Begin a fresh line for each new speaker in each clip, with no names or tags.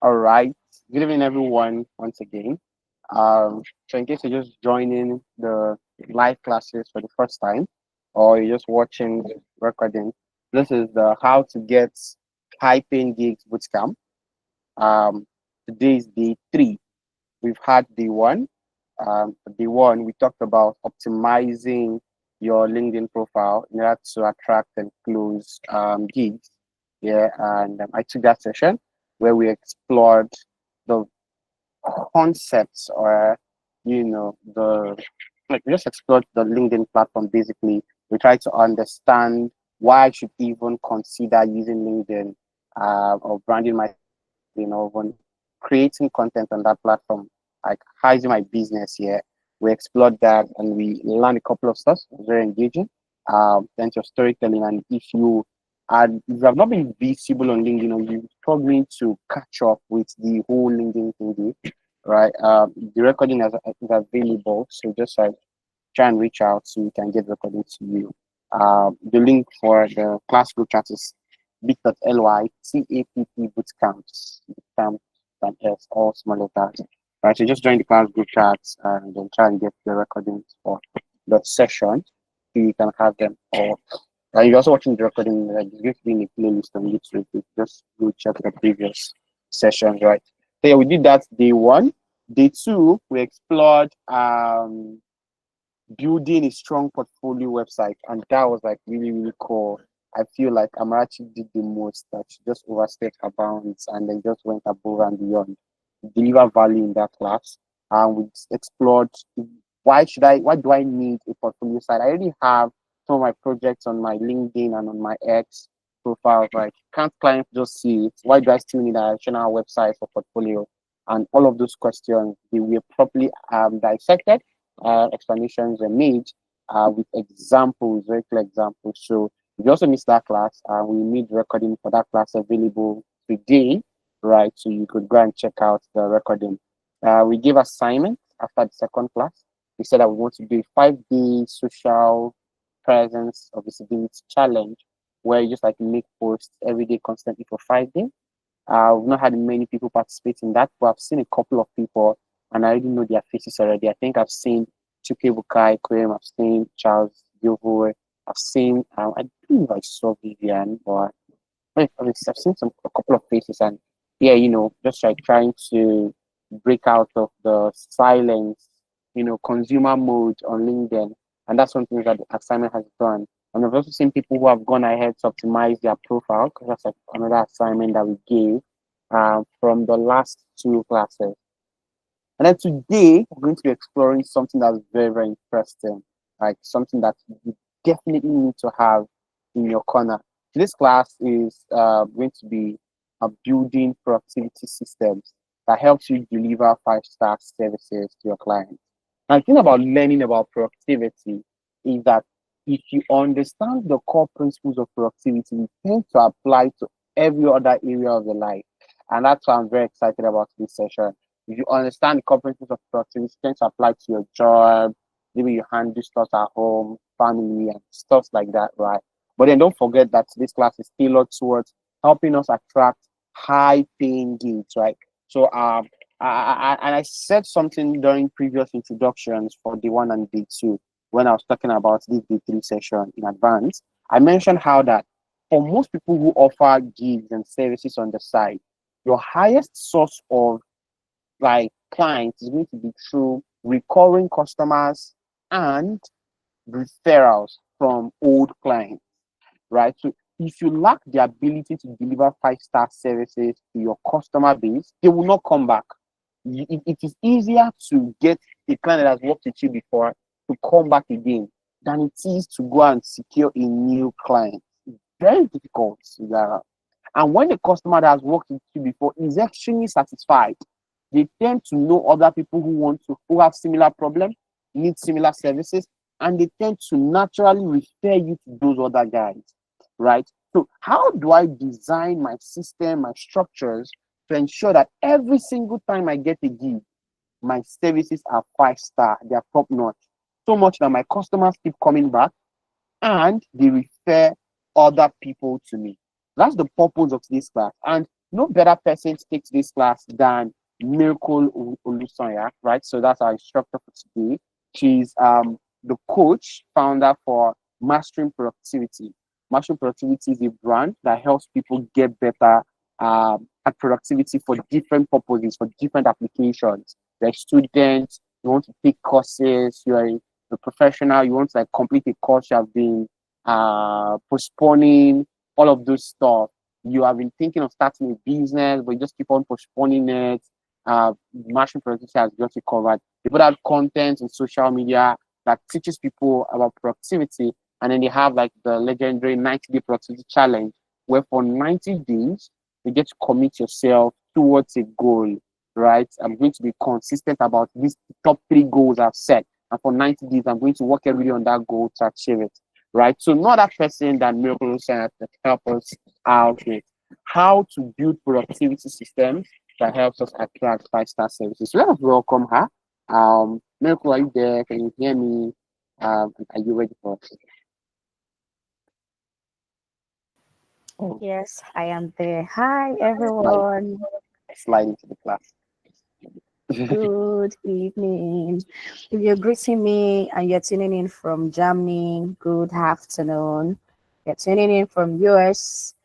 All right. Good evening, everyone, once again. So, in case you're just joining the live classes for the first time, or you're just watching the recording, this is the How to Get High Paying Gigs Bootcamp. Um, Today is day three. We've had day one. Day one, we talked about optimizing your LinkedIn profile in order to attract and close gigs. Yeah, and I took that session where we explored the concepts or the like we just explored the LinkedIn platform. Basically, we try to understand why I should even consider using LinkedIn, or branding my, when creating content on that platform, like how is my business here. We explored that and we learned a couple of stuff. It was very engaging. Plenty of storytelling, and if you have not been visible on LinkedIn, or you're struggling to catch up with the whole LinkedIn thing, right? The recording is available, so just like try and reach out so we can get recording to you. The link for the class group chat is bit.ly TAPP bootcamps, bootcamp and S, all small letters. Right, so just join the class group chats and then try and get the recordings for the session so you can have them all. And you're also watching the recording, like it's going to be in a playlist on YouTube. You just go check the previous sessions, right? So yeah, we did that day one. Day two, we explored building a strong portfolio website, and that was like really, really cool. I feel like Amarachi did the most, that she just overstepped her bounds and then just went above and beyond to deliver value in that class. And we explored why do I need a portfolio site? I already have some of my projects on my LinkedIn and on my X profile. Like, can't clients just see it? Why do I still need an additional website for portfolio? And all of those questions, they were properly dissected. Explanations were made with examples, very clear examples. So if you also missed that class, we made recording for that class available today, right? So you could go and check out the recording. We gave assignments after the second class. We said that we want to do a 5 day social presence or visibility challenge where you just like make posts every day constantly for 5 days. We've not had many people participate in that, but I've seen a couple of people and I already know their faces already. I think I've seen Chuke Bukai Kwem, I've seen Charles Yovo, I've seen, I believe I saw Vivian, but I've seen a couple of faces, and yeah, just like trying to break out of the silence, consumer mode on LinkedIn. And that's something that the assignment has done. And I've also seen people who have gone ahead to optimize their profile, because that's like another assignment that we gave from the last two classes. And then today, we're going to be exploring something that's very, very interesting, like something that you definitely need to have in your corner. This class is going to be building productivity systems that helps you deliver 5-star services to your clients. And the thing about learning about productivity is that if you understand the core principles of productivity, you tend to apply to every other area of your life. And that's why I'm very excited about this session. If you understand the core principles of productivity, you tend to apply to your job, maybe you handle stuff at home, family, and stuff like that, right? But then don't forget that this class is tailored towards helping us attract high paying gigs, right? So I said something during previous introductions for day one and day two when I was talking about this day three session in advance. I mentioned how that for most people who offer gigs and services on the side, your highest source of like clients is going to be through recurring customers and referrals from old clients, right? So if you lack the ability to deliver 5-star services to your customer base, they will not come back. It is easier to get a client that has worked with you before to come back again than it is to go and secure a new client. It's very difficult. Yeah. And when the customer that has worked with you before is extremely satisfied, they tend to know other people who have similar problems, need similar services, and they tend to naturally refer you to those other guys, right? So how do I design my system, my structures to ensure that every single time I get a gig, my services are 5-star, they are top notch, so much that my customers keep coming back and they refer other people to me. That's the purpose of this class. And no better person to take this class than Miracle Olusonya, right? So that's our instructor for today. She's the coach, founder for Mastering Productivity. Mastering Productivity is a brand that helps people get better at productivity for different purposes, for different applications. Like students, you want to take courses, you're a professional, you want to like complete a course you have been postponing, all of those stuff. You have been thinking of starting a business, but you just keep on postponing it. Mastering Productivity has got you covered. They put out content in social media that teaches people about productivity, and then they have like the legendary 90-day productivity challenge, where for 90 days you get to commit yourself towards a goal, right? I'm going to be consistent about these top 3 goals I've set, and for 90 days I'm going to work every day on that goal to achieve it, right? So not that person that Miracle Center that help us out with how to build productivity systems that helps us attract 5-star services. So let us welcome her. Miracle, are you there? Can you hear me? Are you ready for us? Oh,
Yes, I am there. Hi,
slide,
everyone.
slide into the class.
Good evening. If you're greeting me and you're tuning in from Germany, good afternoon. You're tuning in from US,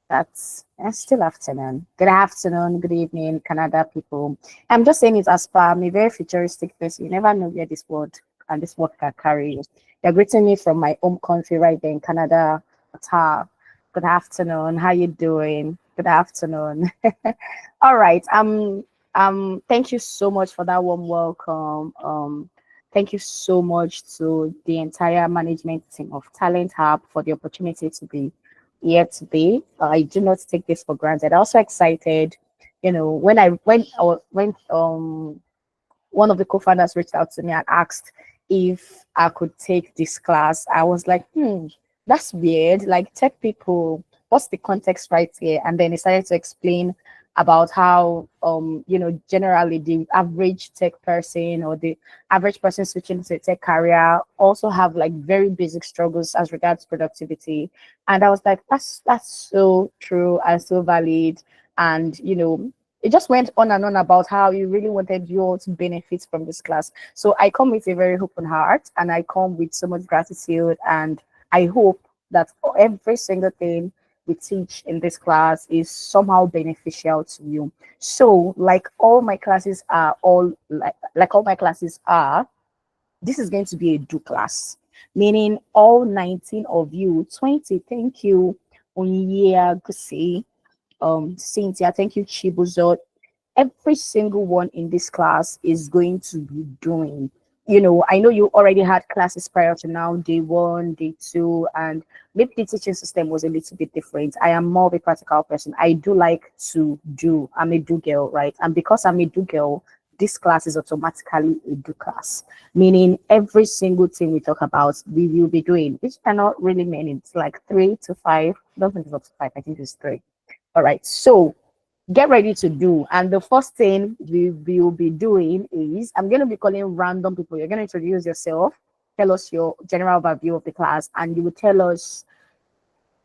that's still afternoon. Good afternoon, good evening, Canada people. I'm just saying it as per I'm a very futuristic person. You never know where this word and this word can carry you. You're greeting me from my home country right there in Canada. Good afternoon. How you doing? Good afternoon. All right. Thank you so much for that warm welcome. Thank you so much to the entire management team of Talent Hub for the opportunity to be here today. I do not take this for granted. I'm also excited. You know, when one of the co-founders reached out to me and asked if I could take this class, I was like, that's weird. Like tech people, what's the context right here? And then he started to explain about how generally the average tech person or the average person switching to a tech career also have like very basic struggles as regards productivity. And I was like, that's so true and so valid. And it just went on and on about how you really wanted you all to benefit from this class. So I come with a very open heart and I come with so much gratitude. And I hope that every single thing we teach in this class is somehow beneficial to you. So, like all my classes are, this is going to be a do class, meaning all 19 of you, 20, thank you, Onyia Guse, Cynthia, thank you, Chibuzo, every single one in this class is going to be doing. I know you already had classes prior to now, day 1, day 2, and maybe the teaching system was a little bit different. I am more of a practical person. I do like to do. I'm a do girl, right? And because I'm a do girl, this class is automatically a do class, meaning every single thing we talk about, we will be doing, which cannot really mean it's like 3 to 5. I don't think it's up to 5. I think it's 3. All right. So get ready to do. And the first thing we will be doing is I'm going to be calling random people. You're going to introduce yourself, tell us your general overview of the class, and you will tell us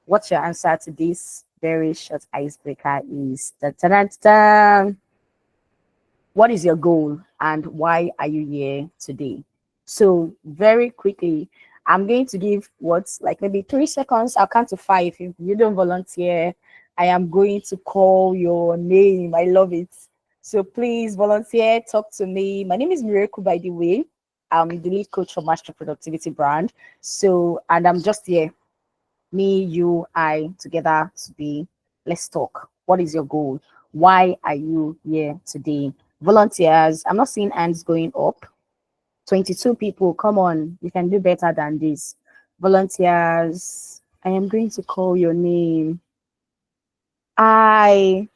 what your answer to this very short icebreaker is. Da, da, da, da. What is your goal and why are you here today? So, very quickly, I'm going to give what's like maybe 3 seconds. I'll count to 5. If you don't volunteer, I am going to call your name. I love it. So, please volunteer, talk to me. My name is Miracle, by the way. I'm the lead coach for Master Productivity Brand. So, and I'm just here, me, you, I, together today. Let's talk. What is your goal? Why are you here today? Volunteers, I'm not seeing hands going up. 22 people, come on, you can do better than this. Volunteers, I am going to call your name. I,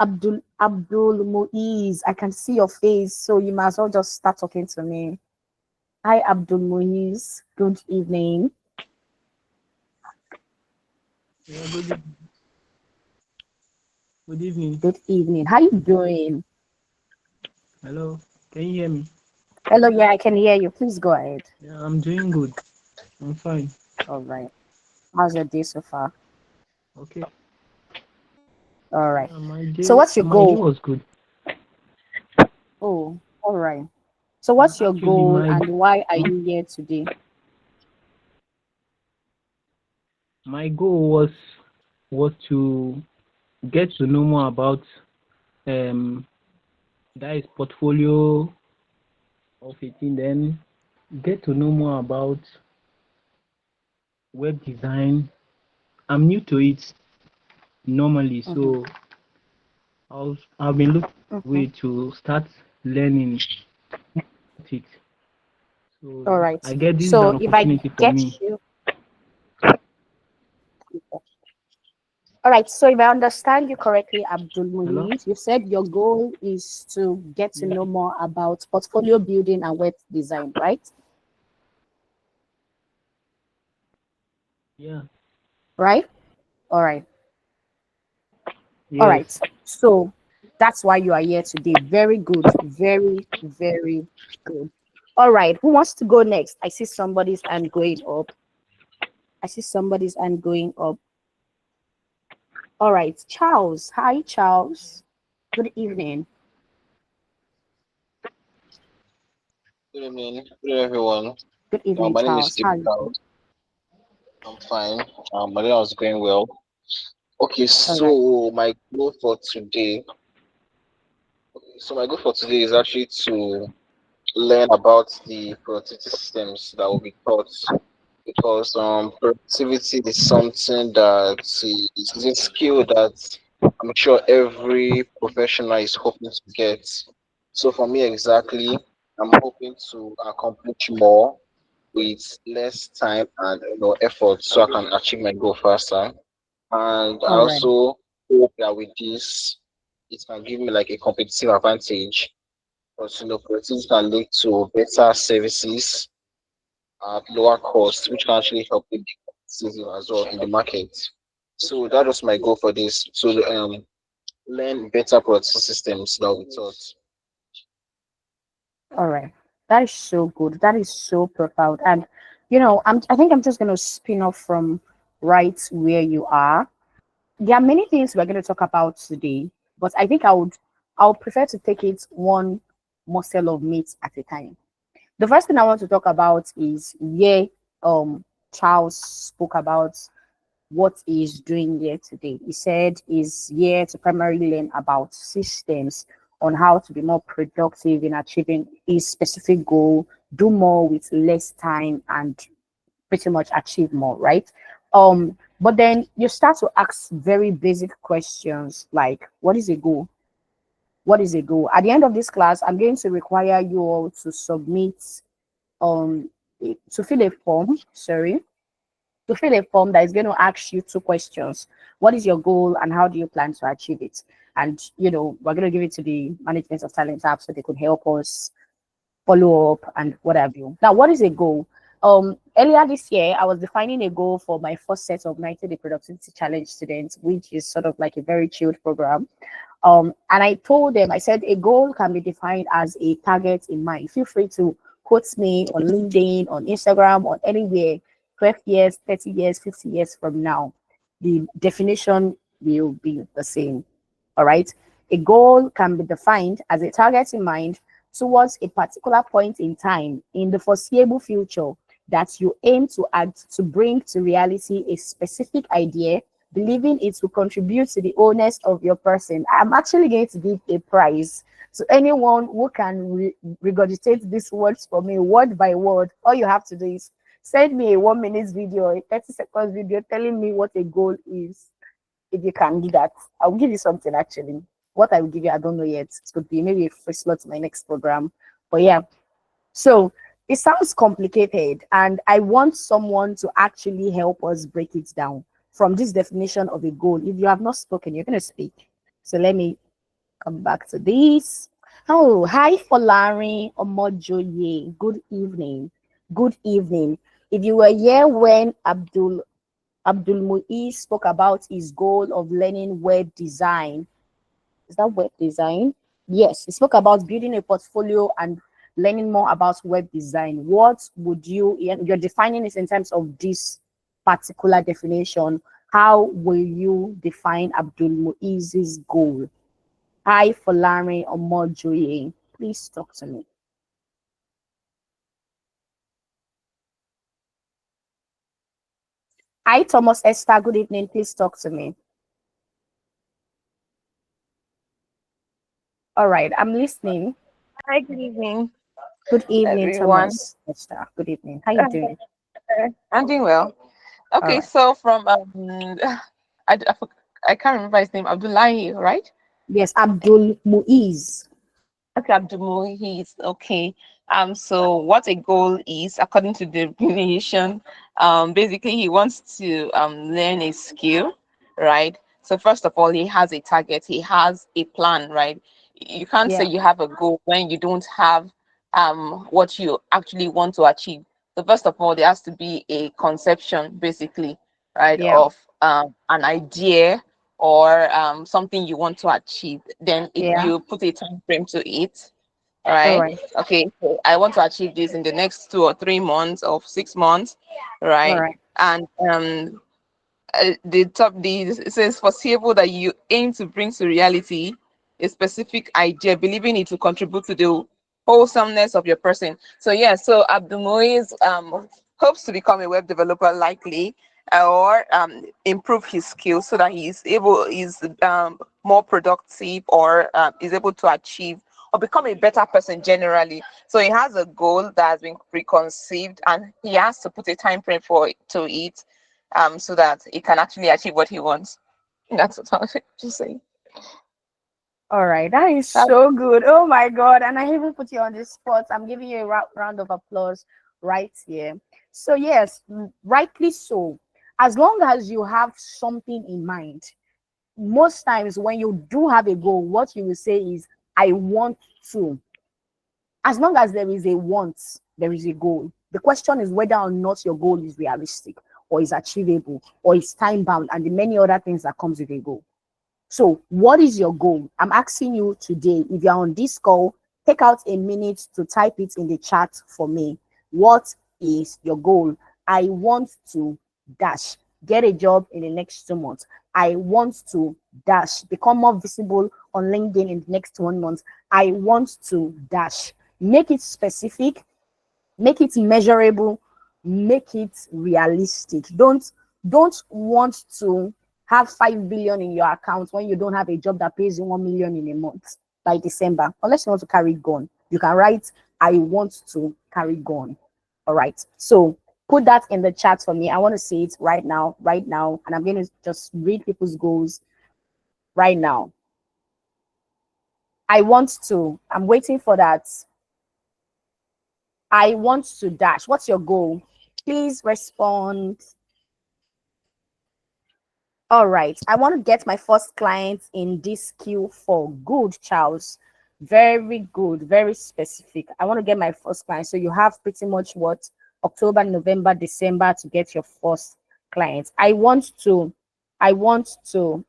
Abdul Muiz, I can see your face, so you might as well just start talking to me. Hi, Abdul Muiz. Good evening.
Yeah, good evening.
Good evening. How you doing?
Hello, can you hear me?
Hello, yeah, I can hear you. Please go ahead.
Yeah, I'm doing good. I'm fine.
All right. How's your day so far?
Okay.
All right.
Yeah,
So what's your
my day
goal?
was good.
Oh, all right. So
Yeah,
what's your
actually,
goal
my
and why are
huh?
you here today?
My goal was to get to know more about um that is portfolio of it, and then get to know more about web design. I'm new to it normally,
Mm-hmm.
so I've been looking for a
Mm-hmm.
way to start learning it.
All
So
right.
I get this is
So
an
if I
opportunity for
get
me.
you, all right. So if I understand you correctly, Abdul
Hello?
Muiz, you said your goal is to get to
Yeah,
know more about portfolio building and web design, right?
yeah,
Right? All right. All
yes.
right. So that's why you are here today. Very good. Very, very good. All right. Who wants to go next? I see somebody's hand going up. I see somebody's hand going up. All right. Charles. Hi, Charles. Good evening.
Good evening. Good everyone.
Good evening,
My name is
Charles.
Gigs
How are you doing?
Bootcamp. I'm fine. My day was going well. Okay,
All right.
so my goal for today. So my goal for today is actually to learn about the productivity systems that will be taught because productivity is something that is a skill that I'm sure every professional is hoping to get. So for me exactly, I'm hoping to accomplish more with less time and effort so I can achieve my goal faster. And I
All right.
also hope that with this it can give me like a competitive advantage because productivity can lead to better services at lower cost, which can actually help me be competitive as well in the market. So that was my goal for this. So learn better productivity systems that we taught.
All right. That is so good. That is so profound. And I think I'm just gonna spin off from right where you are. There are many things we're going to talk about today, but I think I'll prefer to take it one morsel of meat at a time. The first thing I want to talk about is Charles spoke about what he's doing here today. He said he's here to primarily learn about systems on how to be more productive in achieving a specific goal, do more with less time, and pretty much achieve more, right? But then you start to ask very basic questions like, what is a goal? What is a goal? At the end of this class, I'm going to require you all to submit um to fill a form, sorry, to fill a form that is going to ask you two questions. What is your goal and how do you plan to achieve it? And we're going to give it to the management of talent app so they could help us follow up, and what have you. Now, what is a goal? Earlier this year, I was defining a goal for my first set of 90-day productivity challenge students, which is sort of like a very chilled program. And I told them, I said, a goal can be defined as a target in mind. Feel free to quote me on LinkedIn, on Instagram, on anywhere, 12 years, 30 years, 50 years from now. The definition will be the same. All right. A goal can be defined as a target in mind towards a particular point in time in the foreseeable future that you aim to add to bring to reality a specific idea, believing it will contribute to the wholeness of your person. I'm actually going to give a prize to anyone who can regurgitate these words for me word by word. All you have to do is send me a 1 minute video, a 30 seconds video telling me what a goal is. If you can do that, I'll give you something actually. What I will give you, I don't know yet. It could be maybe a free slot to my next program. But yeah, so it sounds complicated, and I want someone to actually help us break it down from this definition of a goal. If you have not spoken, you're going to speak. So let me come back to this. Oh, hi, Folari Omojoye. Good evening. Good evening. If you were here when Abdul Muiz spoke about his goal of learning web design. Is that web design? Yes, he spoke about building a portfolio and learning more about web design. What would you're defining this in terms of this particular definition? How will you define Abdul Muiz's goal? Hi, Folari Omojoye. Please talk to me. Hi, Thomas Esther. Good evening. Please talk to me. All right, I'm listening.
Hi, good evening,
Good evening,
everyone.
Thomas Esther. Good evening. How you doing?
I'm doing well.
All
Okay,
right.
so from I can't remember his name, Abdullahi, right?
Yes, Abdul Muiz.
Okay, Abdul, he's okay. So what a goal is, according to the definition, basically he wants to learn a skill, right? So first of all, he has a target, he has a plan, right? You can't say
Yeah,
you have a goal when you don't have what you actually want to achieve. So first of all, there has to be a conception, basically, right,
yeah,
of an idea or something you want to achieve. Then
yeah.
you put a time frame to it,
All
right?
right.
Okay, so I want to achieve this in the next 2 or 3 months or 6 months,
All
right?
right.
And the top the it says foreseeable that you aim to bring to reality a specific idea, believing it will contribute to the wholesomeness of your person. So yeah, so Abdul Muiz hopes to become a web developer, likely, or improve his skills so that he's more productive, or is able to achieve or become a better person generally. So he has a goal that has been preconceived, and he has to put a time frame to it, so that he can actually achieve what he wants. That's what I was just saying.
All right. That is
That-
so good. Oh my God. And I even put you on the spot. I'm giving you a round of applause right here. So, yes, rightly so. As long as you have something in mind, most times when you do have a goal, what you will say is, I want to. As long as there is a want, there is a goal. The question is whether or not your goal is realistic or is achievable or is time bound and the many other things that comes with a goal. So, what is your goal? I'm asking you today. If you're on this call, take out a minute to type it in the chat for me. What is your goal? I want to dash, get a job in the next 2 months. I want to dash, become more visible on LinkedIn in the next 1 month. I want to dash. Make it specific, make it measurable, make it realistic. Don't want to have 5 billion in your account when you don't have a job that pays you 1 million in a month by December. Unless you want to carry gun, you can write, I want to carry gun. All right, so put that in the chat for me. I want to see it right now, and I'm going to just read people's goals right now. I'm waiting for that. I want to dash. What's your goal? Please respond. All right. I want to get my first client in this queue for good, Charles. Very good. Very specific. I want to get my first client. So you have pretty much what? October, November, December to get your first client. I want to, I want to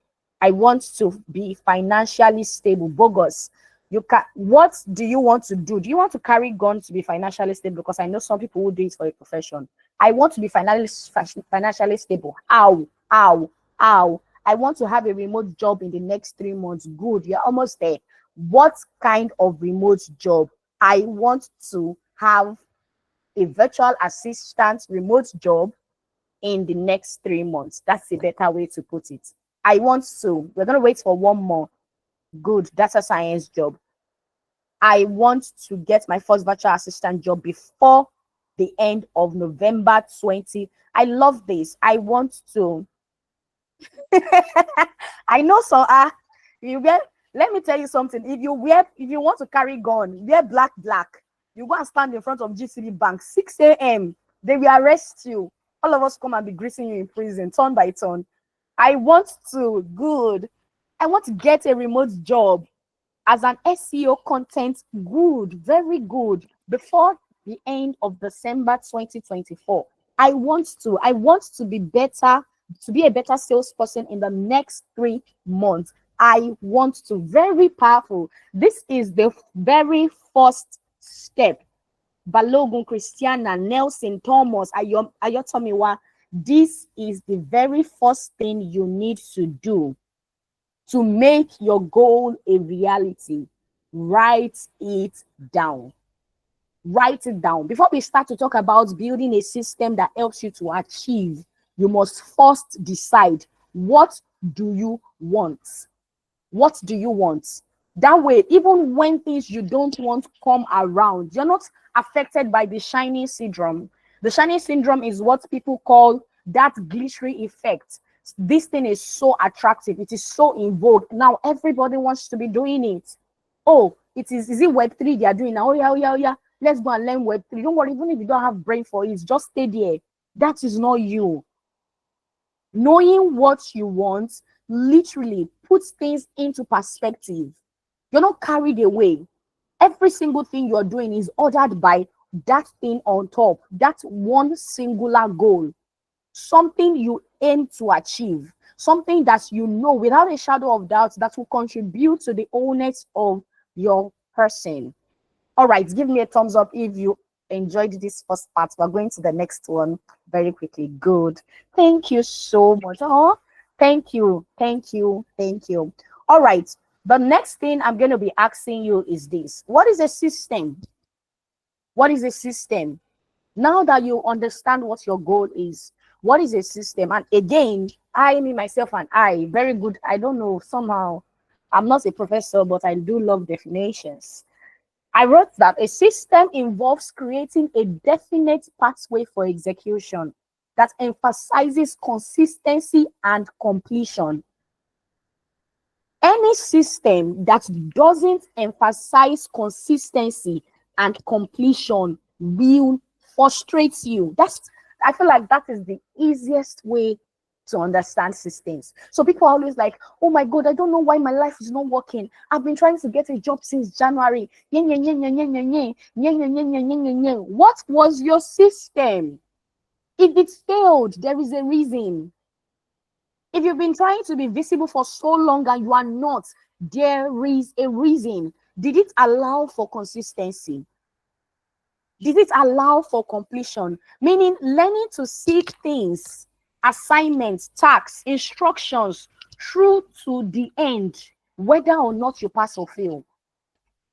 be financially stable. Bogus. You can, what do you want to do? Do you want to carry gun to be financially stable? Because I know some people who do it for a profession. I want to be financially stable. How? How? I want to have a remote job in the next 3 months. Good, you're almost there. What kind of remote job? I want to have a virtual assistant remote job in the next 3 months. That's a better way to put it. We're going to wait for one more. Good, data science job. I want to get my first virtual assistant job before the end of November 20. I love this. I want to I know so. You get. Let me tell you something. If you want to carry gun, wear black. You go and stand in front of GCB Bank 6 a.m. They will arrest you. All of us come and be greasing you in prison, turn by turn. I want to good. I want to get a remote job as an SEO content. Good, very good. Before the end of December 2024. I want to be better, to be a better salesperson in the next 3 months. I want to, very powerful. This is the very first step. Balogun, Christiana, Nelson, Thomas, Ayotomiwa. This is the very first thing you need to do to make your goal a reality. Write it down. Write it down. Before we start to talk about building a system that helps you to achieve, you must first decide, what do you want? What do you want? That way, even when things you don't want come around, you're not affected by the shiny syndrome. The shiny syndrome is what people call that glittery effect. This thing is so attractive, it is so in vogue. Now everybody wants to be doing it. Oh, is it Web3 they are doing now? Oh yeah, oh yeah, oh yeah. Let's go and learn Web3. Don't worry, even if you don't have brain for it, just stay there. That is not you. Knowing what you want literally puts things into perspective. You're not carried away. Every single thing you're doing is ordered by that thing on top, that one singular goal, something you aim to achieve, something that you know without a shadow of doubt that will contribute to the wholeness of your person. All right, give me a thumbs up if you enjoyed this first part. We're going to the next one very quickly. Good. Thank you so much. Oh, thank you. Thank you. Thank you. All right. The next thing I'm going to be asking you is this. What is a system? What is a system? Now that you understand what your goal is, what is a system? And again, me, myself, and I, very good. I don't know, somehow, I'm not a professor, but I do love definitions. I wrote that a system involves creating a definite pathway for execution that emphasizes consistency and completion. Any system that doesn't emphasize consistency and completion will frustrate you. I feel like that is the easiest way to understand systems. So people are always like, oh my God, I don't know why my life is not working. I've been trying to get a job since January. What was your system? If it failed, there is a reason. If you've been trying to be visible for so long and you are not, there is a reason. Did it allow for consistency? Did it allow for completion? Meaning learning to seek things, assignments, tasks, instructions through to the end, whether or not you pass or fail.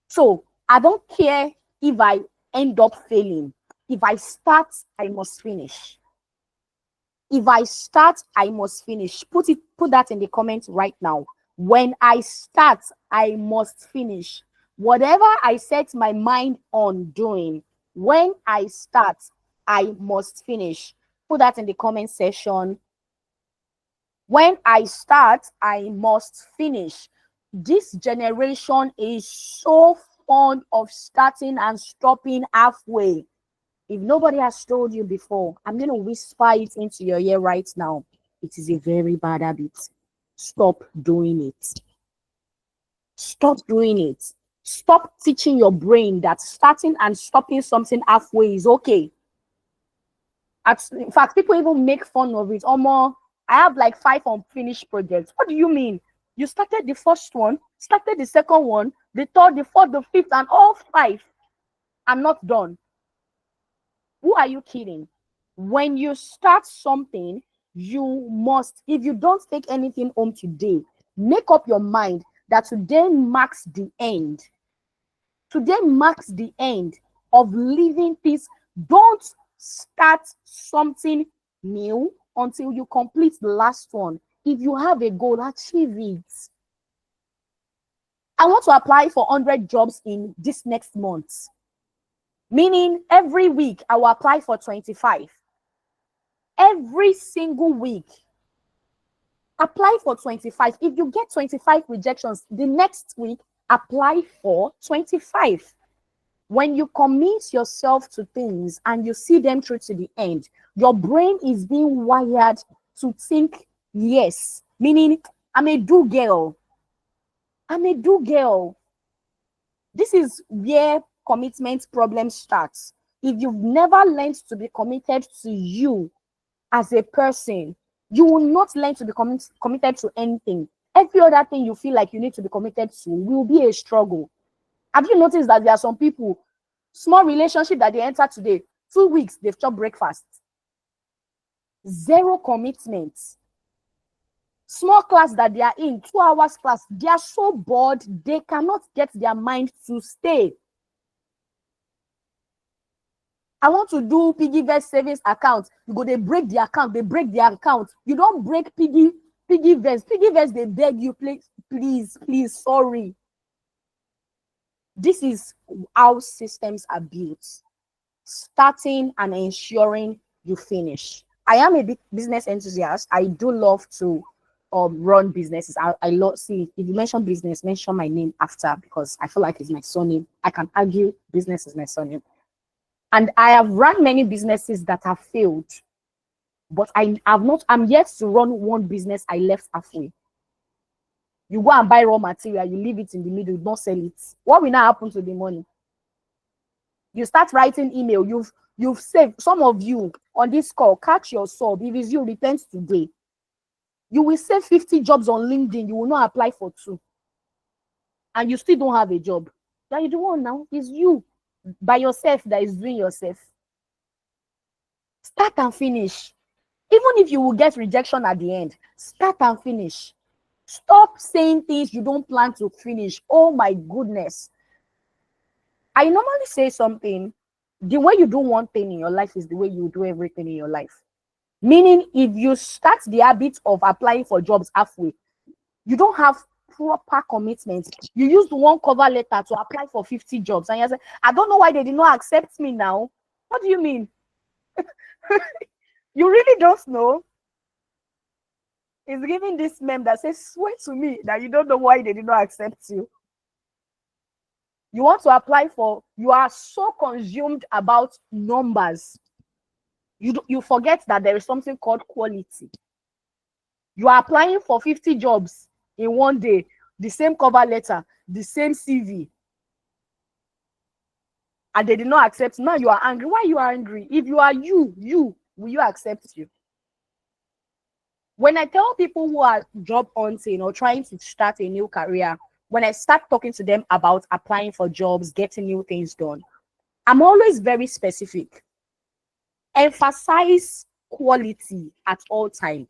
So I don't care if I end up failing. If I start, I must finish. If I start, I must finish. Put that in the comments right now. When I start, I must finish. Whatever I set my mind on doing, when I start, I must finish. Put that in the comment section. When I start, I must finish. This generation is so fond of starting and stopping halfway. If nobody has told you before, I'm going to whisper it into your ear right now. It is a very bad habit. Stop doing it. Stop doing it. Stop teaching your brain that starting and stopping something halfway is okay. In fact, people even make fun of it. Omo, I have like 5 unfinished projects. What do you mean? You started the first one, started the second one, the third, the fourth, the fifth, and all 5. I'm not done. Who are you kidding? When you start something, you must, if you don't take anything home today, make up your mind that today marks the end. Today marks the end of living this. Don't start something new until you complete the last one. If you have a goal, achieve it. I want to apply for 100 jobs in this next month. Meaning every week I will apply for 25. Every single week, apply for 25. If you get 25 rejections, the next week, apply for 25. When you commit yourself to things and you see them through to the end, your brain is being wired to think yes. Meaning, I'm a do girl. I'm a do girl. This is where commitment problem starts. If you've never learned to be committed to you as a person, you will not learn to be committed to anything. Every other thing you feel like you need to be committed to will be a struggle. Have you noticed that there are some people, small relationship that they enter today, 2 weeks, they've chopped breakfast. Zero commitment. Small class that they are in, 2 hours class, they are so bored, they cannot get their mind to stay. I want to do piggyvest savings account. You go, they break the account, they break the account. You don't break piggyvest. Piggyvest, they beg you, please, sorry. This is how systems are built. Starting and ensuring you finish. I am a big business enthusiast. I do love to run businesses. I love, see, if you mention business, mention my name after, because I feel like it's my surname. I can argue business is my surname. And I have run many businesses that have failed, but I'm yet to run one business I left halfway. You go and buy raw material, you leave it in the middle, you don't sell it. What will now happen to the money? You start writing email, you've saved, some of you on this call, catch your sub. If it's you, repent today. You will save 50 jobs on LinkedIn, you will not apply for 2. And you still don't have a job. That you don't want now is you by yourself that is doing yourself. Start and finish. Even if you will get rejection at the end, start and finish. Stop saying things you don't plan to finish. Oh my goodness. I normally say something, the way you do one thing in your life is the way you do everything in your life. Meaning, if you start the habit of applying for jobs halfway, you don't have proper commitment. You used one cover letter to apply for 50 jobs, and you say, I don't know why they did not accept me now. What do you mean? You really don't know? It's giving this meme that says, swear to me that you don't know why they did not accept you. You want to apply for, you are so consumed about numbers. You forget that there is something called quality. You are applying for 50 jobs in one day, the same cover letter, the same CV, and they did not accept. Now you are angry. Why you are angry? If you are you, will you accept you? When I tell people who are job hunting or trying to start a new career, when I start talking to them about applying for jobs, getting new things done, I'm always very specific. Emphasize quality at all times.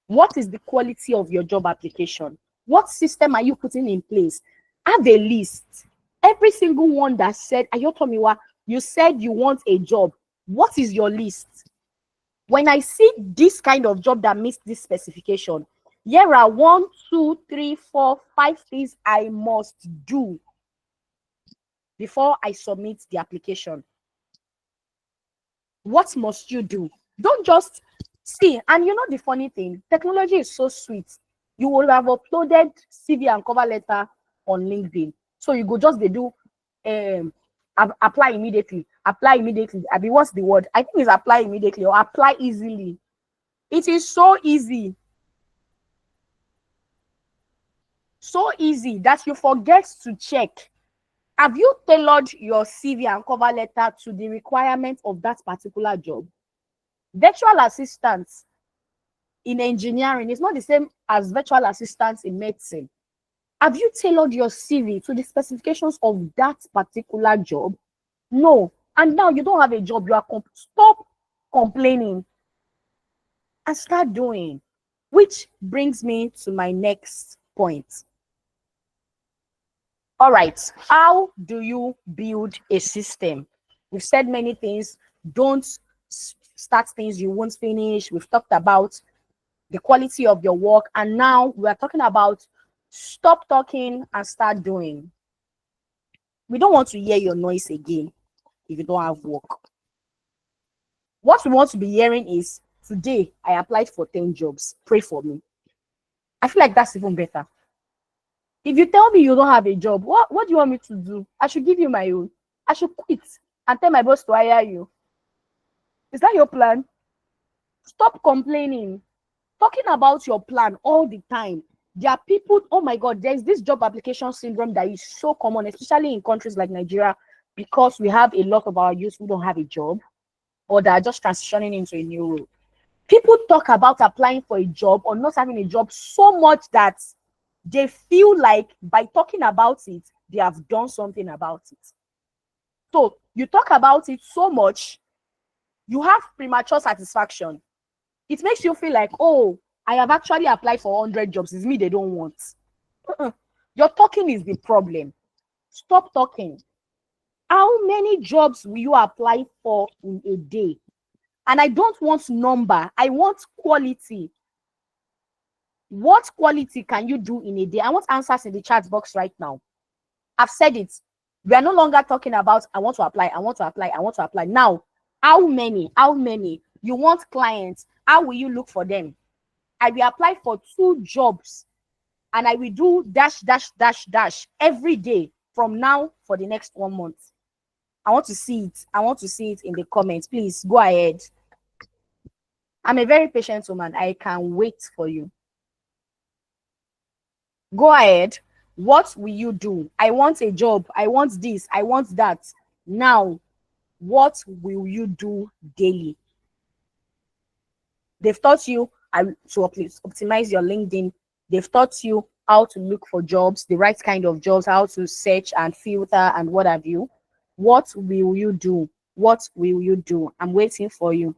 What is the quality of your job application? What system are you putting in place? Have a list. Every single one that said, Ayotomiwa, you said you want a job. What is your list? When I see this kind of job that meets this specification, here are 1, 2, 3, 4, 5 things I must do before I submit the application. What must you do? Don't just see. And you know the funny thing, technology is so sweet. You will have uploaded CV and cover letter on LinkedIn. So you go just they do apply immediately. Apply immediately. I mean, what's the word? I think it's apply immediately or apply easily. It is so easy. So easy that you forget to check. Have you tailored your CV and cover letter to the requirements of that particular job? Virtual assistants in engineering is not the same as virtual assistants in medicine. Have you tailored your CV to the specifications of that particular job? No. And now you don't have a job. You are stop complaining and start doing. Which brings me to my next point. All right. How do you build a system? We've said many things. Don't start things you won't finish. We've talked about the quality of your work. And now we're talking about stop talking and start doing. We don't want to hear your noise again if you don't have work. What we want to be hearing is, today I applied for 10 jobs. Pray for me. I feel like that's even better. If you tell me you don't have a job, what do you want me to do? I should give you my own. I should quit and tell my boss to hire you. Is that your plan? Stop complaining. Talking about your plan all the time. There are people, oh my God, there's this job application syndrome that is so common, especially in countries like Nigeria, because we have a lot of our youth who don't have a job or that are just transitioning into a new role. People talk about applying for a job or not having a job so much that they feel like by talking about it, they have done something about it. So you talk about it so much, you have premature satisfaction. it makes you feel like, oh, I have actually applied for 100 jobs. It's me they don't want. Your talking is the problem. Stop talking. How many jobs will you apply for in a day? And I don't want number. I want quality. What quality can you do in a day? I want answers in the chat box right now. I've said it. We are no longer talking about I want to apply, I want to apply, I want to apply. Now, how many? How many? You want clients. How will you look for them? I will apply for 2 jobs and I will do dash, dash, dash, dash every day from now for the next 1 month. I want to see it. I want to see it in the comments. Please go ahead. I'm a very patient woman. I can wait for you. Go ahead. What will you do? I want a job. I want this. I want that. Now, what will you do daily? They've taught you to optimize your LinkedIn. They've taught you how to look for jobs, the right kind of jobs, how to search and filter and what have you. What will you do? What will you do? I'm waiting for you.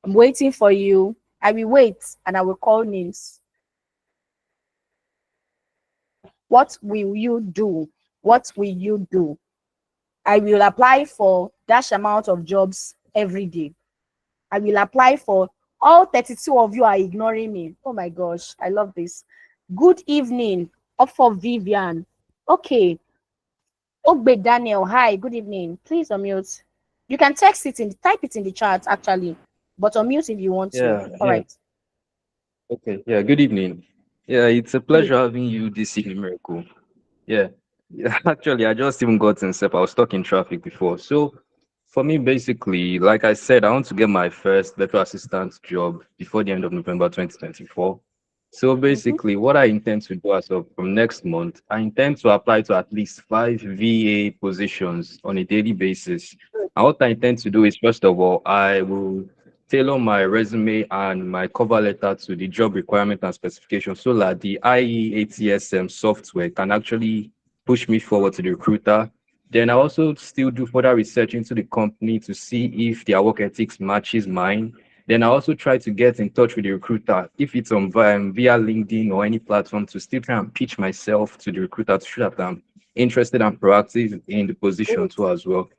I'm waiting for you. I will wait and I will call names. What will you do? What will you do? I will apply for dash amount of jobs every day. I will apply for all 32 of you are ignoring me. Oh my gosh, I love this. Good evening. Up for Vivian. Okay. Ogbe Daniel. Hi, good evening. Please unmute. You can type it in the chat actually, but unmute if you want to. All right.
Okay. Yeah. Good evening. Yeah, it's a pleasure having you this evening, Miracle. Yeah. Yeah. Actually, I just even got in step. I was stuck in traffic before. So for me, basically, like I said, I want to get my first virtual assistant job before the end of November 2024. So basically, what I intend to do as of from next month, I intend to apply to at least 5 VA positions on a daily basis. And what I intend to do is, first of all, I will tailor my resume and my cover letter to the job requirement and specification so that the IEATSM software can actually push me forward to the recruiter. Then I also still do further research into the company to see if their work ethics matches mine. Then I also try to get in touch with the recruiter, if it's on via LinkedIn or any platform, to still try and pitch myself to the recruiter to show that I'm interested and proactive in the position too as well.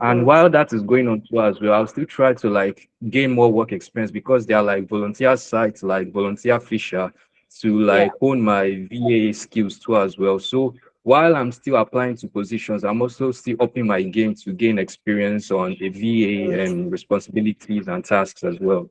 And while that is going on too as well, I'll still try to like gain more work experience because there are like volunteer sites like Volunteer Fisher to like hone my VA skills too as well. So while I'm still applying to positions, I'm also still upping my game to gain experience on the VA and responsibilities and tasks as well.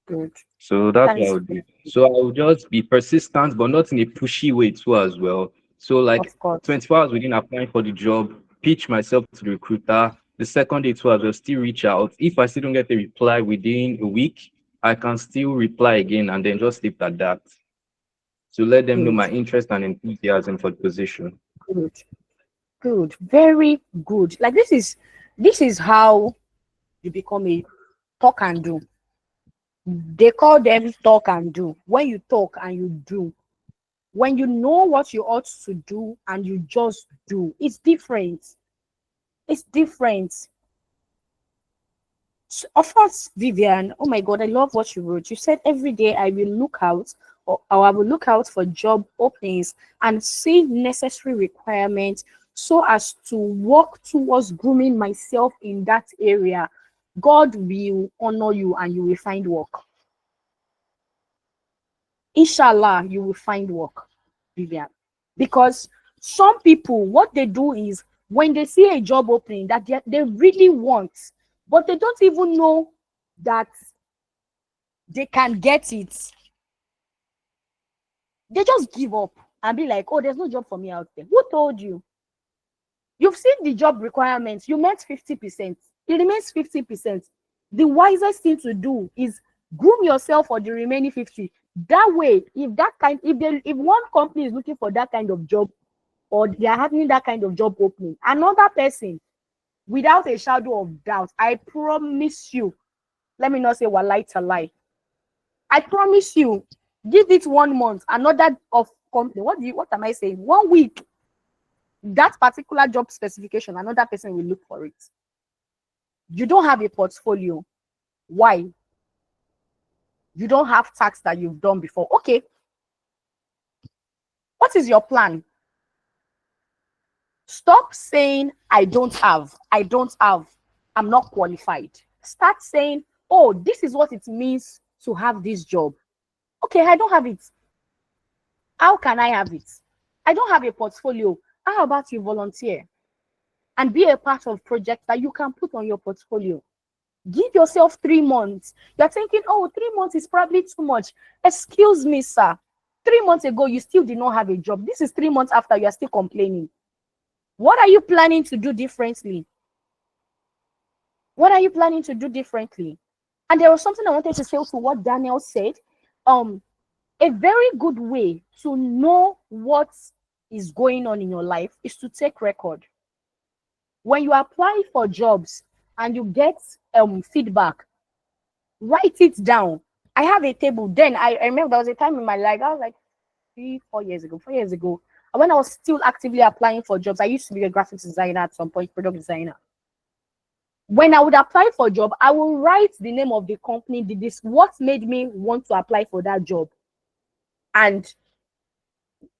Good.
So that's
That
what I
is
would do. So I will just be persistent, but not in a pushy way too as well. So like
of course.
24 hours within applying for the job, pitch myself to the recruiter. The second day too, I will still reach out. If I still don't get a reply within a week, I can still reply again and then just leave it at that to let them know
Good.
my interest and enthusiasm for the position.
Good. Good. Very good. Like this is how you become a talk and do. They call them talk and do. When you talk and you do, when you know what you ought to do and you just do, it's different. It's different. Of course, Vivian, oh my God, I love what you wrote. You said every day I will look out or I will look out for job openings and see necessary requirements so as to work towards grooming myself in that area. God will honor you and you will find work. Inshallah, you will find work, Vivian. Because some people, what they do is when they see a job opening that they really want, but they don't even know that they can get it, they just give up and be like, oh, there's no job for me out there. Who told you? You've seen the job requirements. You met 50%. It remains 50%. The wisest thing to do is groom yourself for the remaining 50. That way, if one company is looking for that kind of job or they are having that kind of job opening, another person, without a shadow of doubt, I promise you, let me not say walai talai, I promise you, give it 1 month, another of company. What am I saying? 1 week, that particular job specification, another person will look for it. You don't have a portfolio. Why? You don't have tasks that you've done before. Okay. What is your plan? Stop saying, I don't have, I'm not qualified. Start saying, oh, this is what it means to have this job. Okay, I don't have it. How can I have it? I don't have a portfolio. How about you volunteer and be a part of projects that you can put on your portfolio? Give yourself 3 months. You're thinking, oh, 3 months is probably too much. Excuse me, sir. 3 months ago, you still did not have a job. This is 3 months after, you are still complaining. What are you planning to do differently? What are you planning to do differently? And there was something I wanted to say to what Daniel said. A very good way to know what is going on in your life is to take record. When you apply for jobs and you get feedback, write it down. I have a table. Then I remember there was a time in my life, I was like 4 years ago, when I was still actively applying for jobs. I used to be a graphics designer at some point, product designer. When I would apply for a job, I will write the name of the company, what made me want to apply for that job, and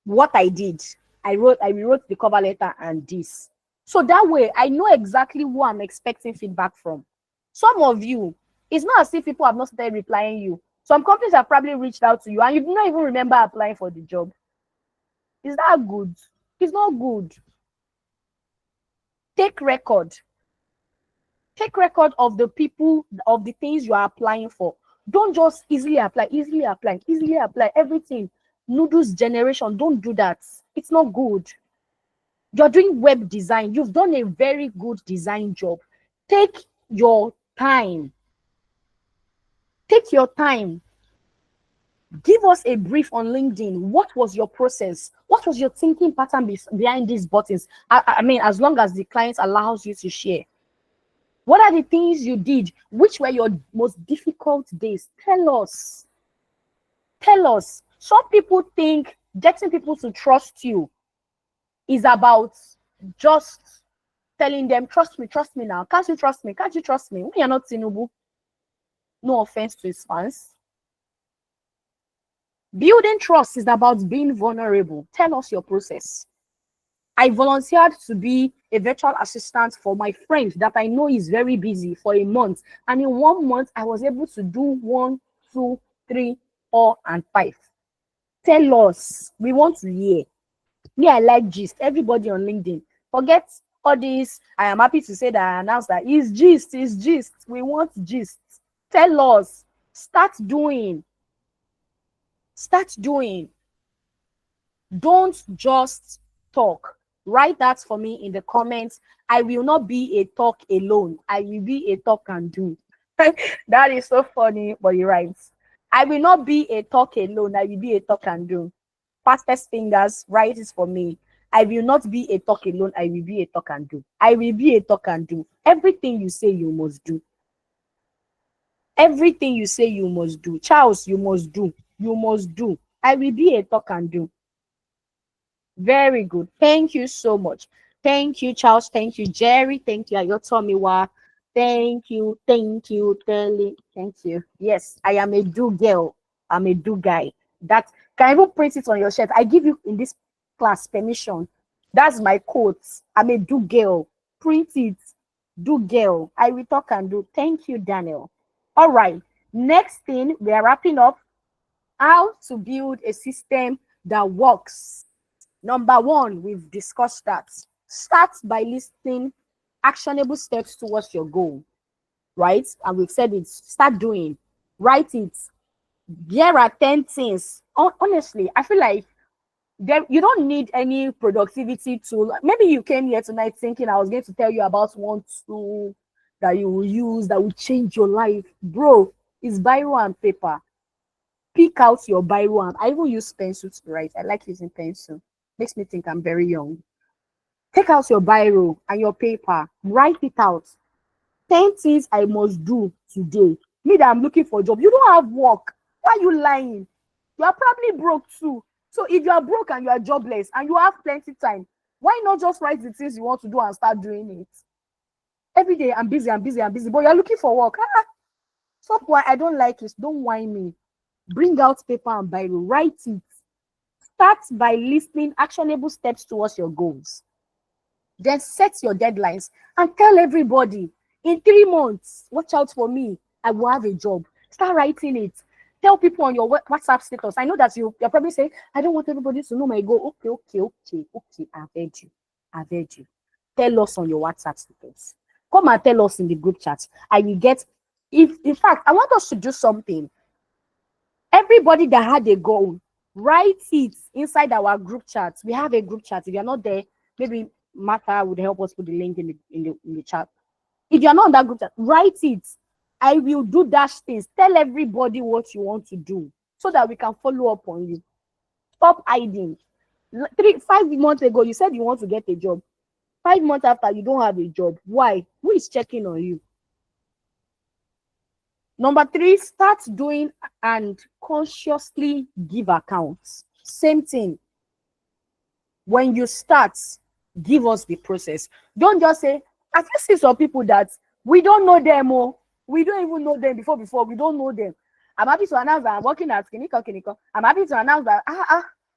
what I did. I rewrote the cover letter and this. So that way, I know exactly who I'm expecting feedback from. Some of you, it's not as if people have not started replying you. Some companies have probably reached out to you and you do not even remember applying for the job. Is that good? It's not good. Take record. Take record of the people, of the things you are applying for. Don't just easily apply everything. Noodles generation, don't do that. It's not good. You're doing web design. You've done a very good design job. Take your time. Take your time. Give us a brief on LinkedIn. What was your process? What was your thinking pattern behind these buttons? I mean, as long as the client allows you to share. What are the things you did? Which were your most difficult days? Tell us. Tell us. Some people think getting people to trust you is about just telling them, trust me now. Can't you trust me? Can't you trust me? When you're not Tinubu. No offense to his fans. Building trust is about being vulnerable. Tell us your process. I volunteered to be a virtual assistant for my friend that I know is very busy for a month. And in 1 month, I was able to do 1, 2, 3, 4, and 5. Tell us. We want to hear. Me, I like gist. Everybody on LinkedIn. Forget all this. I am happy to say that I announced that it's gist. We want gist. Tell us. Start doing. Start doing. Don't just talk. Write that for me in the comments. I will not be a talk alone. I will be a talk and do. That is so funny, but you're right. I will not be a talk alone. I will be a talk and do. Fastest fingers, write it for me. I will not be a talk alone. I will be a talk and do. I will be a talk and do. Everything you say, you must do. Everything you say, you must do. Charles, you must do. You must do. I will be a talk and do. Very good. Thank you so much. Thank you, Charles. Thank you, Jerry. Thank you, Ayotomiwa. Thank you, Telly. Thank you. Yes, I am a do girl. I'm a do guy. That can even print it on your shirt. I give you in this class permission. That's my quote. I'm a do girl. Print it. Do girl. I will talk and do. Thank you, Daniel. All right. Next thing, we are wrapping up. How to build a system that works. Number 1, we've discussed that. Start by listing actionable steps towards your goal, right? And we've said it. Start doing. Write it. There are 10 things. Honestly, I feel like you don't need any productivity tool. Maybe you came here tonight thinking I was going to tell you about one tool that you will use that will change your life. Bro, it's biro and paper. Pick out your biro. I even use pencil to write. I like using pencil. Makes me think I'm very young. Take out your biro and your paper. Write it out. 10 things I must do today. Me that I'm looking for a job. You don't have work. Why are you lying? You are probably broke too. So if you are broke and you are jobless and you have plenty time, why not just write the things you want to do and start doing it? Every day I'm busy, but you're looking for work. Stop why I don't like it. Don't whine me. Bring out paper and biro, write it. Start by listing actionable steps towards your goals. Then set your deadlines and tell everybody in 3 months, watch out for me. I will have a job. Start writing it. Tell people on your WhatsApp status. I know that you're probably saying, I don't want everybody to know my goal. Okay. I've heard you. Tell us on your WhatsApp status. Come and tell us in the group chat. I will get, if in fact, I want us to do something. Everybody that had a goal, write it inside our group chat. We have a group chat. If you're not there, maybe Martha would help us put the link in the chat. If you're not on that group chat, write it. I will do dash things. Tell everybody what you want to do so that we can follow up on you. Stop hiding. 5 months ago, you said you want to get a job. 5 months after, you don't have a job. Why? Who is checking on you? Number 3, start doing and consciously give accounts. Same thing. When you start, give us the process. Don't just say, I can see some people that we don't know them, we don't even know them before, we don't know them. I'm happy to announce that I'm working at Kiniko. I'm happy to announce that,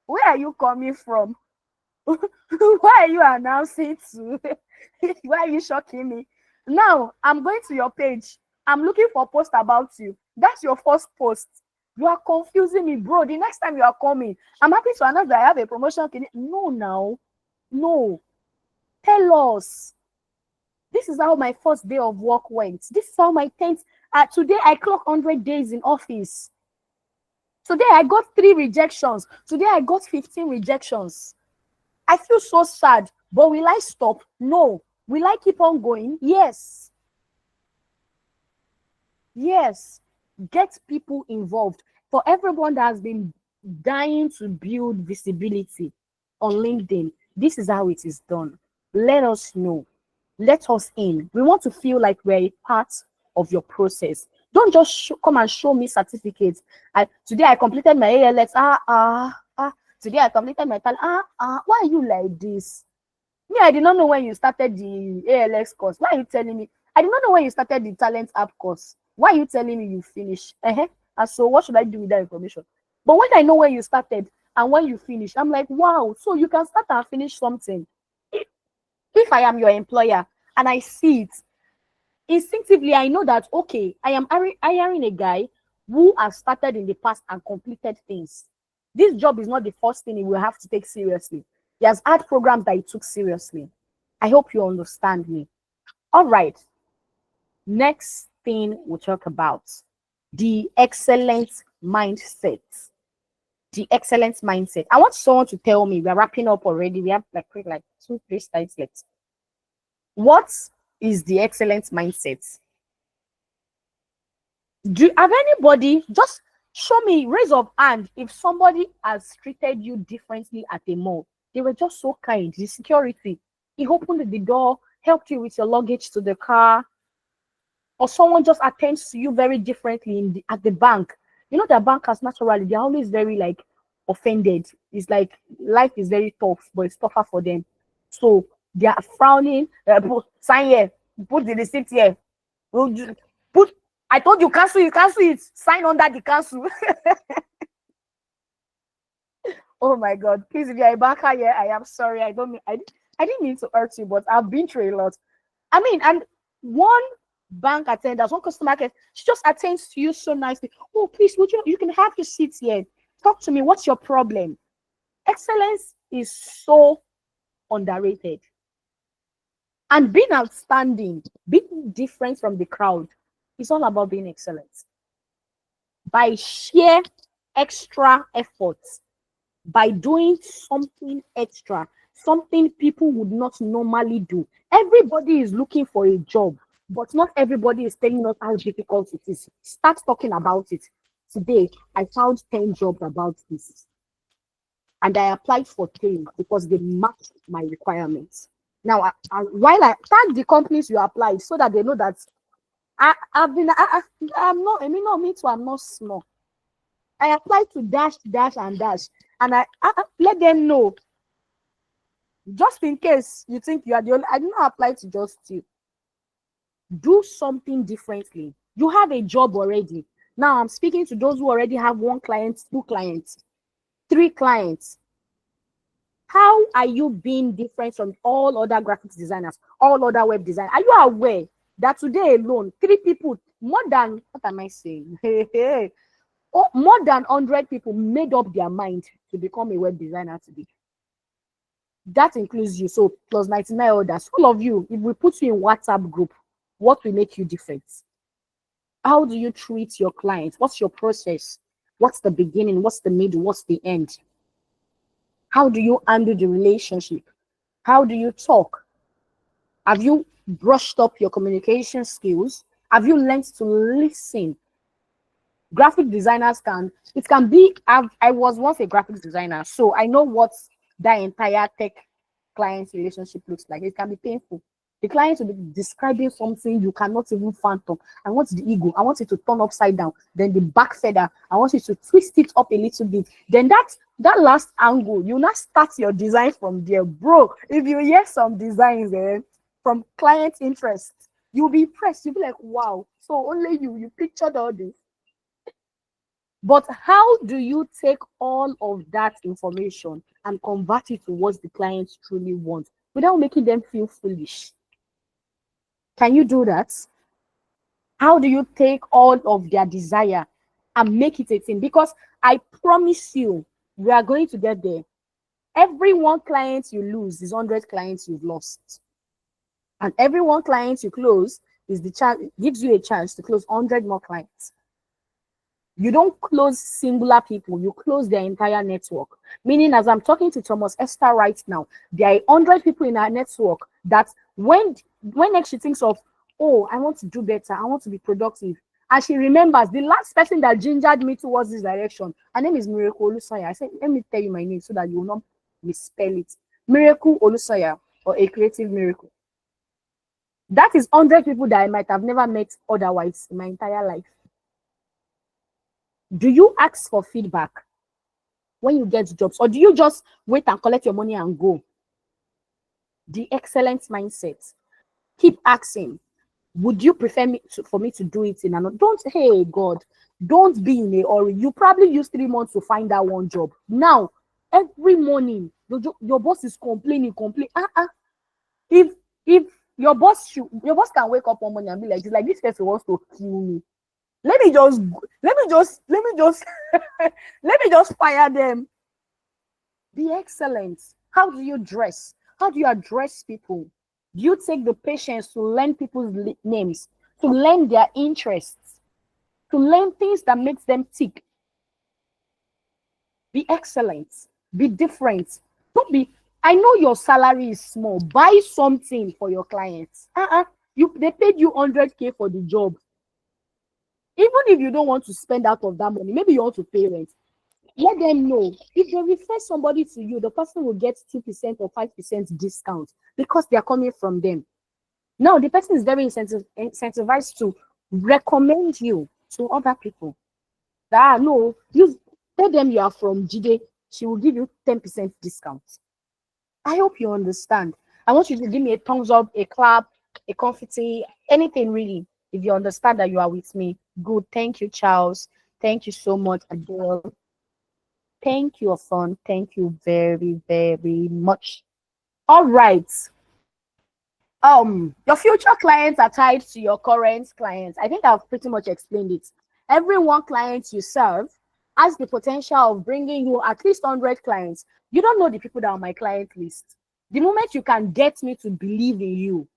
where are you coming from? Why are you announcing to? Why are you shocking me? Now, I'm going to your page. I'm looking for a post about you. That's your first post. You are confusing me, bro. The next time you are coming, I'm happy to announce that I have a promotion. No. Tell us. This is how my first day of work went. This is how my 10th. Today, I clocked 100 days in office. Today, I got 3 rejections. Today, I got 15 rejections. I feel so sad. But will I stop? No. Will I keep on going? Yes. Get people involved. For everyone that has been dying to build visibility on LinkedIn, this is how it is done. Let us know. Let us in. We want to feel like we're a part of your process. Don't just come and show me certificates. Today I completed my ALX. Today I completed my tal. Why are you like this? Me, I did not know when you started the ALX course. Why are you telling me? I did not know when you started the talent app course. Why are you telling me you finished? And so what should I do with that information? But when I know when you started and when you finished, I'm like, wow, so you can start and finish something. If I am your employer and I see it, instinctively, I know that, okay, I am hiring a guy who has started in the past and completed things. This job is not the first thing he will have to take seriously. He has had programs that he took seriously. I hope you understand me. All right. Next thing we'll talk about, the excellent mindset. The excellent mindset. I want someone to tell me, we're wrapping up already. We have like 2-3 slides left. What is the excellent mindset? Do you have anybody, just show me, raise of hand, if somebody has treated you differently at a mall? They were just so kind. The security, he opened the door, helped you with your luggage to the car, or someone just attends to you very differently at the bank. You know that bankers naturally, they're always very like offended. It's like life is very tough, but it's tougher for them. So they are frowning. Sign here. Put the receipt here. Put. I told you cancel. You cancel it. Sign under the cancel. Oh my God! Please, if you're a banker here, I am sorry. I didn't mean to hurt you, but I've been through a lot. I mean, and one bank attendant, one customer care, she just attends to you so nicely. Oh, please, you can have your seats here. Talk to me. What's your problem? Excellence is so underrated. And being outstanding, being different from the crowd, is all about being excellent. By sheer extra efforts, by doing something extra, something people would not normally do. Everybody is looking for a job, but not everybody is telling us how difficult it is. Start talking about it. Today, I found 10 jobs about this. And I applied for 10 because they matched my requirements. Now, while I thank the companies you applied so that they know that I'm not, me too, I'm not small. I applied to dash, and I let them know. Just in case you think you are the only, I did not apply to just you. Do something differently. You have a job already. Now I'm speaking to those who already have 1 client, 2 clients, 3 clients. How are you being different from all other graphics designers, all other web designers? Are you aware that today alone, 3 people, more than, what am I saying? Oh, more than 100 people made up their mind to become a web designer today. That includes you. So plus 99 others. All of you, if we put you in WhatsApp group, what will make you different? How do you treat your clients? What's your process? What's the beginning? What's the middle? What's the end? How do you handle the relationship? How do you talk? Have you brushed up your communication skills? Have you learned to listen? Graphic designers it can be, I was once a graphics designer, so I know what that entire tech client relationship looks like. It can be painful. The client will be describing something you cannot even fathom. I want the ego. I want it to turn upside down. Then the back feather. I want you to twist it up a little bit. Then that last angle, you now start your design from there, bro. If you hear some designs from client interest, you'll be impressed. You'll be like, wow. So only you pictured all this. But how do you take all of that information and convert it to what the clients truly want without making them feel foolish? Can you do that? How do you take all of their desire and make it a thing? Because I promise you, we are going to get there. Every 1 client you lose is 100 clients you've lost. And every 1 client you close is gives you a chance to close 100 more clients. You don't close singular people, you close their entire network. Meaning, as I'm talking to Thomas Esther right now, there are 100 people in our network that when next she thinks of, oh, I want to do better, I want to be productive, and she remembers the last person that gingered me towards this direction, her name is Miracle Olusoya. I said, let me tell you my name so that you will not misspell it. Miracle Olusoya, or A Creative Miracle. That is 100 people that I might have never met otherwise in my entire life. Do you ask for feedback when you get jobs, or do you just wait and collect your money and go? The excellent mindset. Keep asking. Would you prefer for me to do it in another? Hey God, don't be in a hurry. You probably use 3 months to find that one job. Now, every morning, your boss is complaining. If your boss can wake up one morning and be like this person wants to kill me. Let me just let me just fire them. Be excellent. How do you dress? How do you address people? Do you take the patience to learn people's names, to learn their interests, to learn things that makes them tick? Be excellent. Be different. Don't be. I know your salary is small. Buy something for your clients. They paid you 100K for the job. Even if you don't want to spend out of that money, maybe you want to pay rent, let them know. If they refer somebody to you, the person will get 2% or 5% discount because they are coming from them. Now, the person is very incentivized to recommend you to other people. No, you tell them you are from Jide, she will give you 10% discount. I hope you understand. I want you to give me a thumbs up, a clap, a confetti, anything really. If you understand that you are with me, good. Thank you, Charles. Thank you so much, Adele. Thank you, Afon. Thank you very, very much. All right. Your future clients are tied to your current clients. I think I've pretty much explained it. Every 1 client you serve has the potential of bringing you at least 100 clients. You don't know the people that are on my client list. The moment you can get me to believe in you,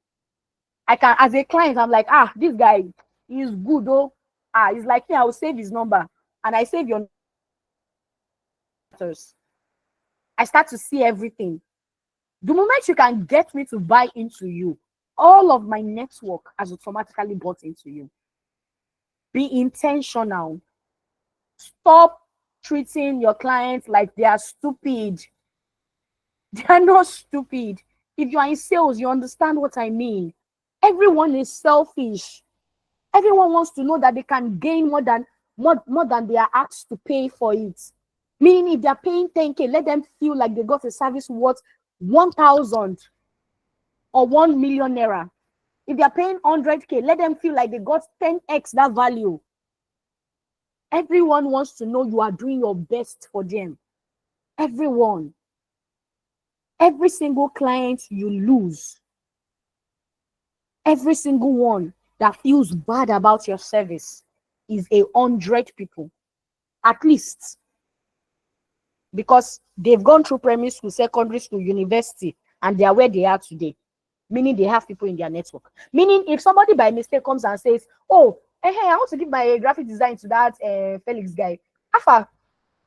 I can, as a client, I'm like, this guy is good, oh. He's like me, I will save his number. And I save your numbers. I start to see everything. The moment you can get me to buy into you, all of my network has automatically bought into you. Be intentional. Stop treating your clients like they are stupid. They are not stupid. If you are in sales, you understand what I mean. Everyone is selfish. Everyone wants to know that they can gain more than they are asked to pay for it. Meaning, if they're paying 10K, let them feel like they got a service worth 1,000 or 1 million naira. If they're paying 100K, let them feel like they got 10x that value. Everyone wants to know you are doing your best for them. Everyone. Every single client you lose, every single one that feels bad about your service is 100 people, at least, because they've gone through primary school, secondary school, university, and they are where they are today. Meaning they have people in their network. Meaning if somebody by mistake comes and says, oh, hey, I want to give my graphic design to that Felix guy. Alpha,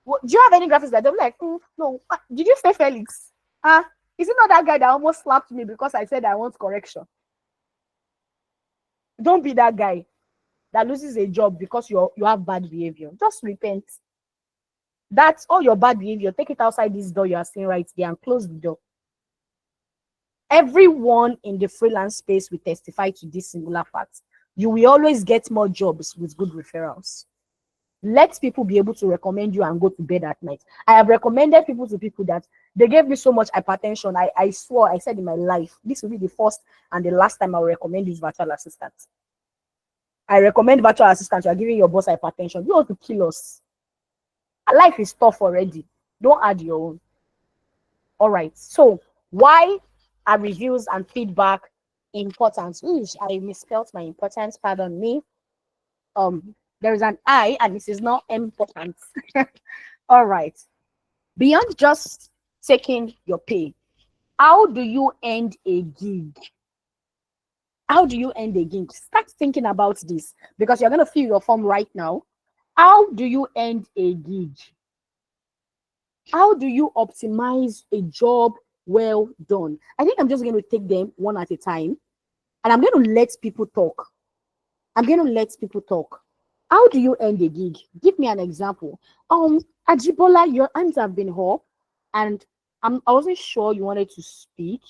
do you have any graphics that they'll be like, no, did you say Felix? Is it not that guy that almost slapped me because I said I want correction? Don't be that guy that loses a job because you have bad behavior. Just repent. That's all your bad behavior. Take it outside this door you are seeing right there and close the door. Everyone in the freelance space will testify to this singular fact. You will always get more jobs with good referrals. Let people be able to recommend you and go to bed at night. I have recommended people to people that they gave me so much hypertension. I swore, I said in my life, this will be the first and the last time I will recommend this virtual assistant. I recommend virtual assistants. You are giving your boss hypertension. You want to kill us. Life is tough already. Don't add your own. All right. So why are reviews and feedback important? I misspelled my importance. Pardon me. There is an I and this is not important. All right. Beyond just taking your pay, how do you end a gig? How do you end a gig? Start thinking about this because you're going to fill your form right now. How do you end a gig? How do you optimize a job well done? I think I'm just going to take them one at a time and I'm going to let people talk. How do you end a gig? Give me an example. Ajibola, your hands have been up and I wasn't sure you wanted to speak.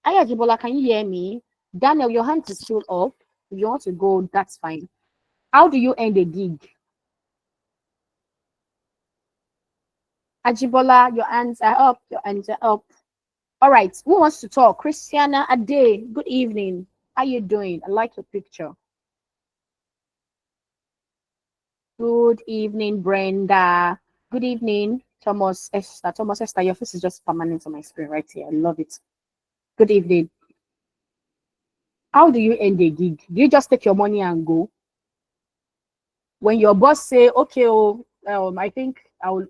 Hi, Ajibola, can you hear me? Daniel, your hand is still up. If you want to go, that's fine. How do you end a gig? Ajibola, your hands are up. All right, who wants to talk? Christiana Ade, good evening. How you doing? I like your picture. Good evening, Brenda. Good evening, Thomas Esther. Thomas Esther, your face is just permanent on my screen right here. I love it. Good evening. How do you end a gig? Do you just take your money and go? When your boss say, okay, I think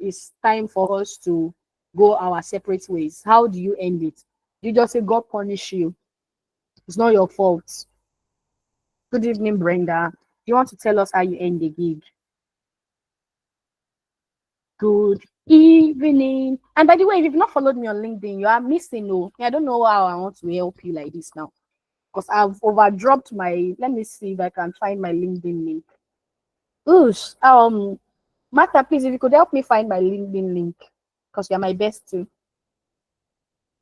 it's time for us to go our separate ways. How do you end it? You just say, God punish you. It's not your fault. Good evening, Brenda. Do you want to tell us how you end the gig? Good evening. And by the way, if you've not followed me on LinkedIn, you are missing. I don't know how I want to help you like this now. Because I've overdropped my, let me see if I can find my LinkedIn link. Oosh, Martha, please, if you could help me find my LinkedIn link, because you're my best too.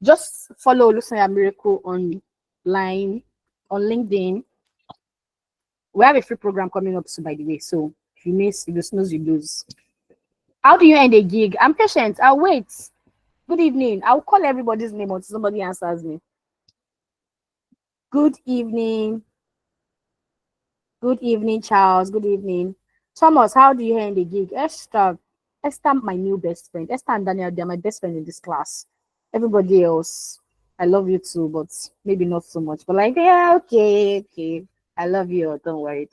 Just follow Olusoya Miracle online on LinkedIn. We have a free program coming up soon, by the way. So if you miss, if you snooze, you lose. How do you end a gig? I'm patient. I'll wait. Good evening. I'll call everybody's name until somebody answers me. Good evening. Good evening, Charles. Good evening. Thomas, how do you end a gig? Esther, my new best friend. Esther and Daniel, they're my best friend in this class. Everybody else, I love you too, but maybe not so much. But like, yeah, okay. I love you. Don't worry.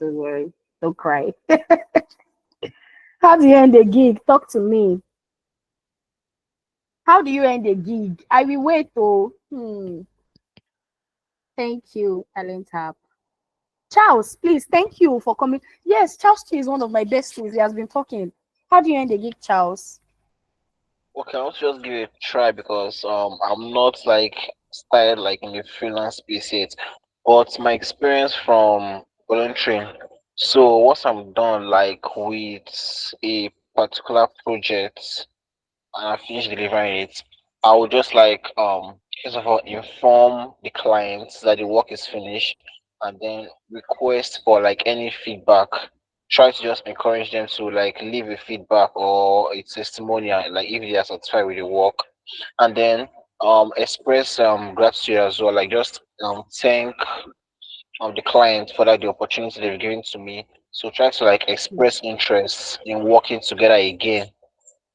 Don't cry. How do you end a gig? Talk to me. How do you end a gig? I will wait though. Thank you, Talent Hub. Charles, please, thank you for coming. Yes, Charles is one of my best friends. He has been talking. How do you end a gig, Charles?
Okay, I'll just give it a try because I'm not like started like in the freelance space yet, but my experience from volunteering. So once I'm done like with a particular project and I finish delivering it, I will just like first of all inform the clients that the work is finished and then request for like any feedback. Try to just encourage them to like leave a feedback or a testimonial, like if they are satisfied with the work. And then express gratitude as well, like just thank the client for that the opportunity they've given to me. So try to like express interest in working together again.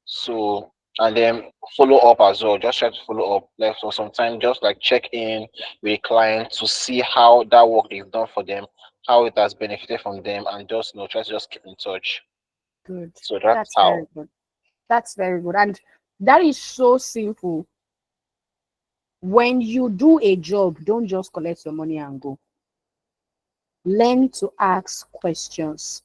So and then follow up as well. Just try to follow up. Like for some time, just like check in with a client to see how that work they've done for them, how it has benefited from them, and just try to just keep in touch.
Good.
So that's
That's very
how.
good. That's very good. And that is so simple. When you do a job, don't just collect your money and go. Learn to ask questions.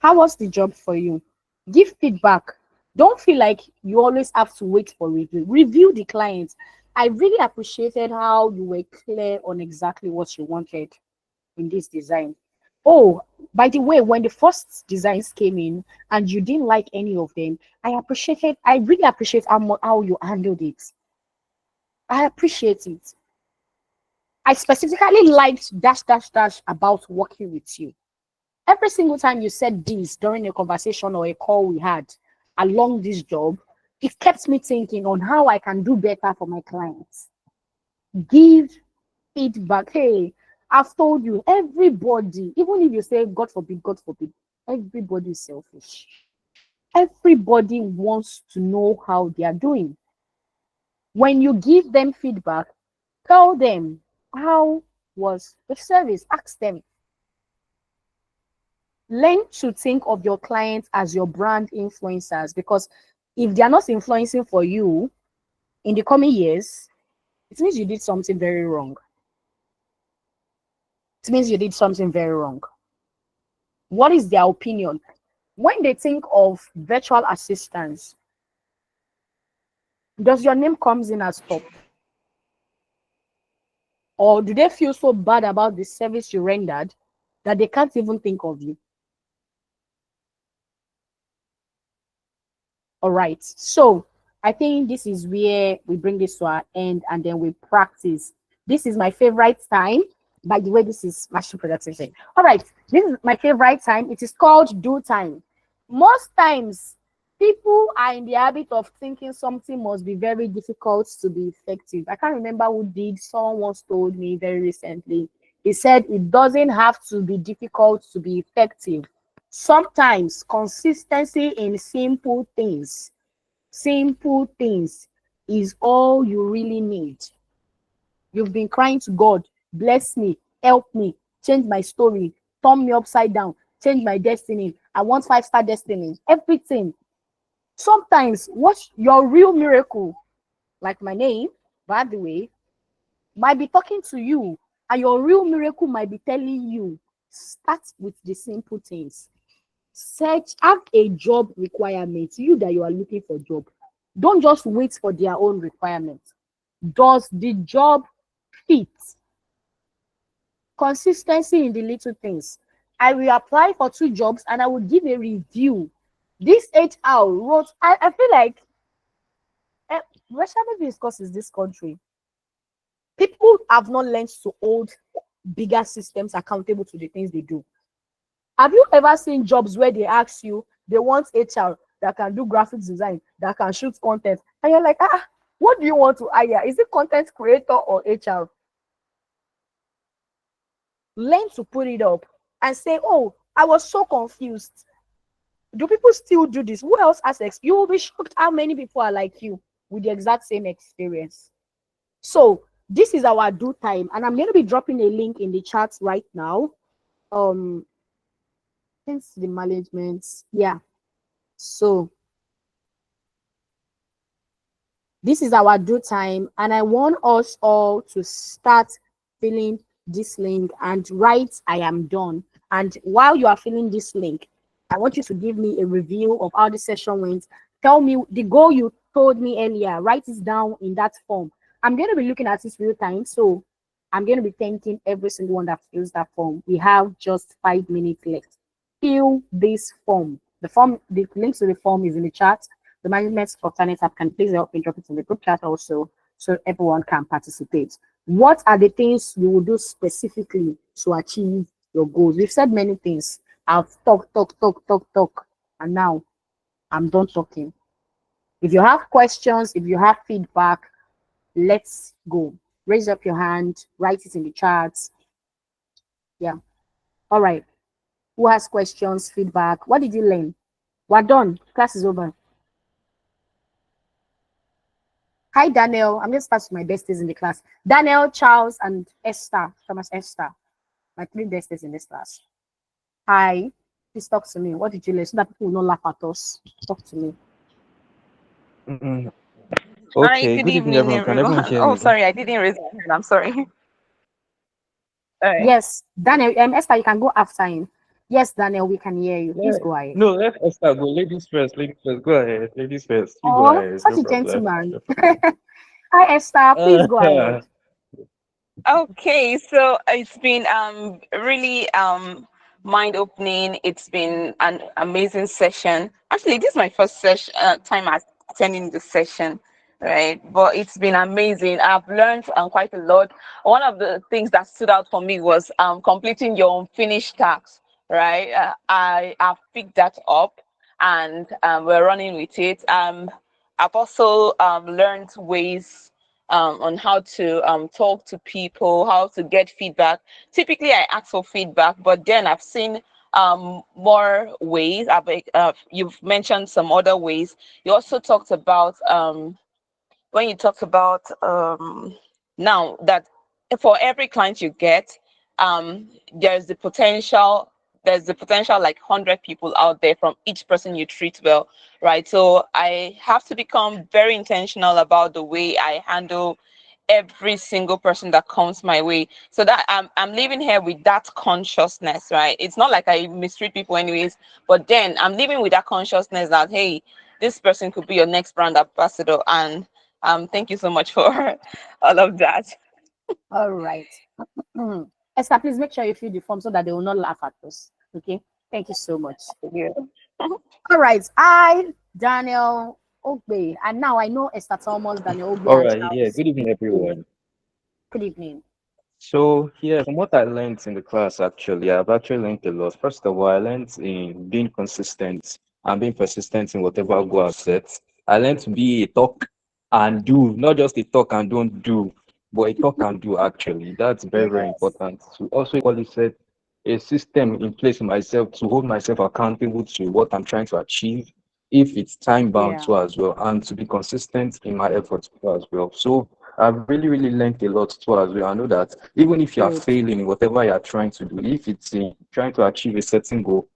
How was the job for you? Give feedback. Don't feel like you always have to wait for review. Review the client. I really appreciated how you were clear on exactly what you wanted in this design. Oh, by the way, when the first designs came in and you didn't like any of them, I really appreciate how you handled it. I appreciate it. I specifically liked dash dash dash about working with you. Every single time you said this during a conversation or a call we had along this job, it kept me thinking on how I can do better for my clients. Give feedback. Hey, I've told you, everybody, even if you say God forbid, everybody is selfish. Everybody wants to know how they are doing. When you give them feedback, tell them how was the service. Ask them. Learn to think of your clients as your brand influencers, because if they are not influencing for you in the coming years, it means you did something very wrong. It means you did something very wrong. What is their opinion? When they think of virtual assistants, does your name comes in as top? Or do they feel so bad about the service you rendered that they can't even think of you? All right. So I think this is where we bring this to our end and then we practice. This is my favorite time. By the way, this is machine productivity. All right. This is my favorite time. It is called do time. Most times, people are in the habit of thinking something must be very difficult to be effective. I can't remember who did. Someone once told me very recently. He said it doesn't have to be difficult to be effective. Sometimes consistency in simple things is all you really need. You've been crying to God, bless me, help me, change my story, turn me upside down, change my destiny. I want 5-star destiny, everything. Sometimes what your real miracle, like my name, by the way, might be talking to you, and your real miracle might be telling you, start with the simple things. Have a job requirement, you that you are looking for job. Don't just wait for their own requirement. Does the job fit? Consistency in the little things. I will apply for 2 jobs and I will give a review. This HR wrote, I feel like racially discuss is this country. People have not learned to hold bigger systems accountable to the things they do. Have you ever seen jobs where they ask you, they want HR that can do graphics design, that can shoot content, and you're like, what do you want to hire? Is it content creator or HR? Learn to put it up and say, oh, I was so confused. Do people still do this? Who else has you will be shocked how many people are like you with the exact same experience. So this is our do time, and I'm going to be dropping a link in the chat right now. Hence the management. Yeah. So this is our do time, and I want us all to start filling this link and write I am done. And while you are filling this link, I want you to give me a review of how the session went. Tell me the goal you told me earlier. Write it down in that form. I'm going to be looking at this real time, so I'm going to be thanking every single one that fills that form. We have just 5 minutes left. Fill this form. The link to the form is in the chat. The management of Talent app can please help me drop it in the group chat also so everyone can participate. What are the things you will do specifically to achieve your goals? We've said many things. I've talk, and now I'm done talking. If you have questions, if you have feedback, let's go. Raise up your hand, write it in the charts. Yeah. All right. Who has questions, feedback? What did you learn? We're done. Class is over. Hi, Daniel. I'm just starting my besties in the class. Daniel, Charles, and Esther. Thomas Esther. My three besties in this class. Hi. Please talk to me. What did you learn? So that people will not laugh at us. Talk to me.
Mm,
Hi,
okay,
good
good evening,
evening,
everyone. Can everyone
everyone.
hear
Oh,
me?
sorry, I didn't raise my hand. I'm sorry. All right.
Yes, Daniel. Esther, you can go after him. Yes, Daniel, we can hear you. Please
Yeah.
go ahead.
No, let Esther go. Ladies first. Ladies first. Go ahead. Ladies first. You go
Oh,
ahead.
such
No
a
problem.
gentleman.
No problem.
Hi, Esther. Please go ahead.
Okay, so it's been really mind opening. It's been an amazing session. Actually, this is my first session time attending the session, right? But it's been amazing. I've learned quite a lot. One of the things that stood out for me was completing your unfinished tasks, right? I have picked that up and we're running with it. I've also learned ways on how to talk to people, how to get feedback. Typically, I ask for feedback, but then I've seen more ways. You've mentioned some other ways. You also talked about when you talked about now that for every client you get, there's the potential. There's the potential like 100 people out there from each person you treat well, right? So I have to become very intentional about the way I handle every single person that comes my way, so that I'm living here with that consciousness, right? It's not like I mistreat people anyways, but then I'm living with that consciousness that, hey, this person could be your next brand ambassador. And thank you so much for all of that.
All right. Esther, please make sure you fill the form so that they will not laugh at us. Okay. Thank you so much.
Yeah.
All right. I, Daniel Ogbe, and now I know Esther Thomas, Daniel Ogbe,
All
and
right. Yeah.
Charles.
Good evening,
Ogbe.
everyone.
Good evening.
So yeah, from what I learned in the class, actually, I've actually learned a lot. First of all, I learned in being consistent and being persistent in whatever goal I've set. I learned to be a talk and do, not just a talk and don't do, but a talk and do actually. That's very, very
Yes.
important. To also equally set a system in place for myself to hold myself accountable to what I'm trying to achieve, if it's time bound
Yeah.
too as well, and to be consistent in my efforts too as well. So I've really, really learned a lot too as well. I know that even if you are
Good.
failing in whatever you are trying to do, if it's in trying to achieve a certain goal,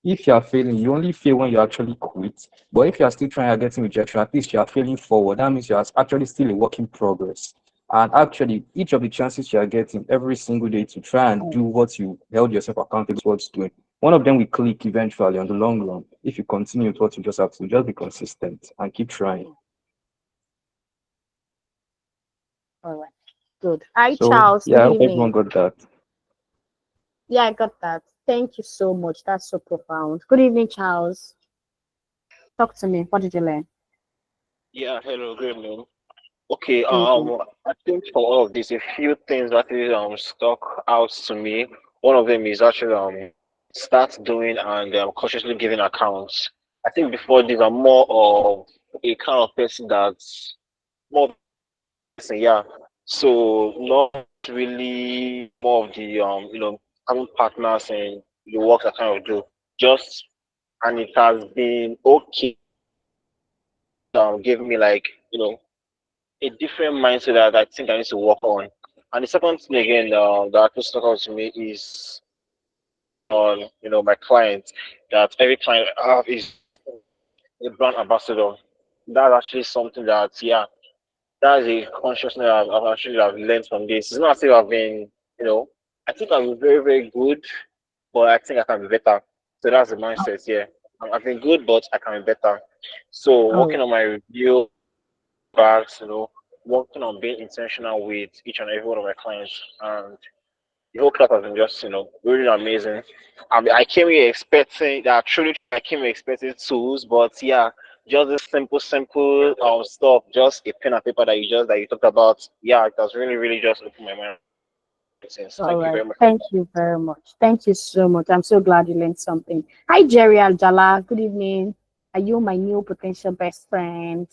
if you are failing, you only fail when you actually quit. But if you are still trying to get rejection, at least you are failing forward. That means you are actually still a work in progress. And actually, each of the chances you are getting every single day to try and
Mm.
do what you held yourself accountable towards doing, one of them will click eventually on the long run. If you continue with what you just have to, just be consistent and keep trying.
All right. Good. Hi,
So
Charles.
yeah,
Good
I hope everyone
evening.
got that.
Yeah, I got that. Thank you so much. That's so profound. Good evening, Charles. Talk to me. What did you learn?
Yeah, hello, good evening. Okay,
Good evening.
I think for all of this, a few things actually stuck out to me. One of them is actually start doing and cautiously giving accounts. I think before this, I'm more of a kind of person that's more of a person, yeah. So not really more of the having partners and the work I kind of do. Just and it has been okay. Give me like a different mindset that I think I need to work on. And the second thing again that just stuck out to me is on my client, that every client I have is a brand ambassador. That's actually something that that's a consciousness I've actually have learned from this. It's not as if I've been I think I'm very very good, but I think I can be better. So that's the mindset. Yeah, I've been good, but I can be better. So
All
working
right.
on my review backs, working on being intentional with each and every one of my clients. And the whole class has been just, really amazing. I came here expecting that truly I came here expecting tools, but yeah, just this simple stuff, just a pen and paper that you talked about. Yeah, it has really, really just opened my mind. Since
All
thank you
right.
very much.
Thank you very much. Thank you so much. I'm so glad you learned something. Hi, Jerry Aljala. Good evening. Are you my new potential best friend?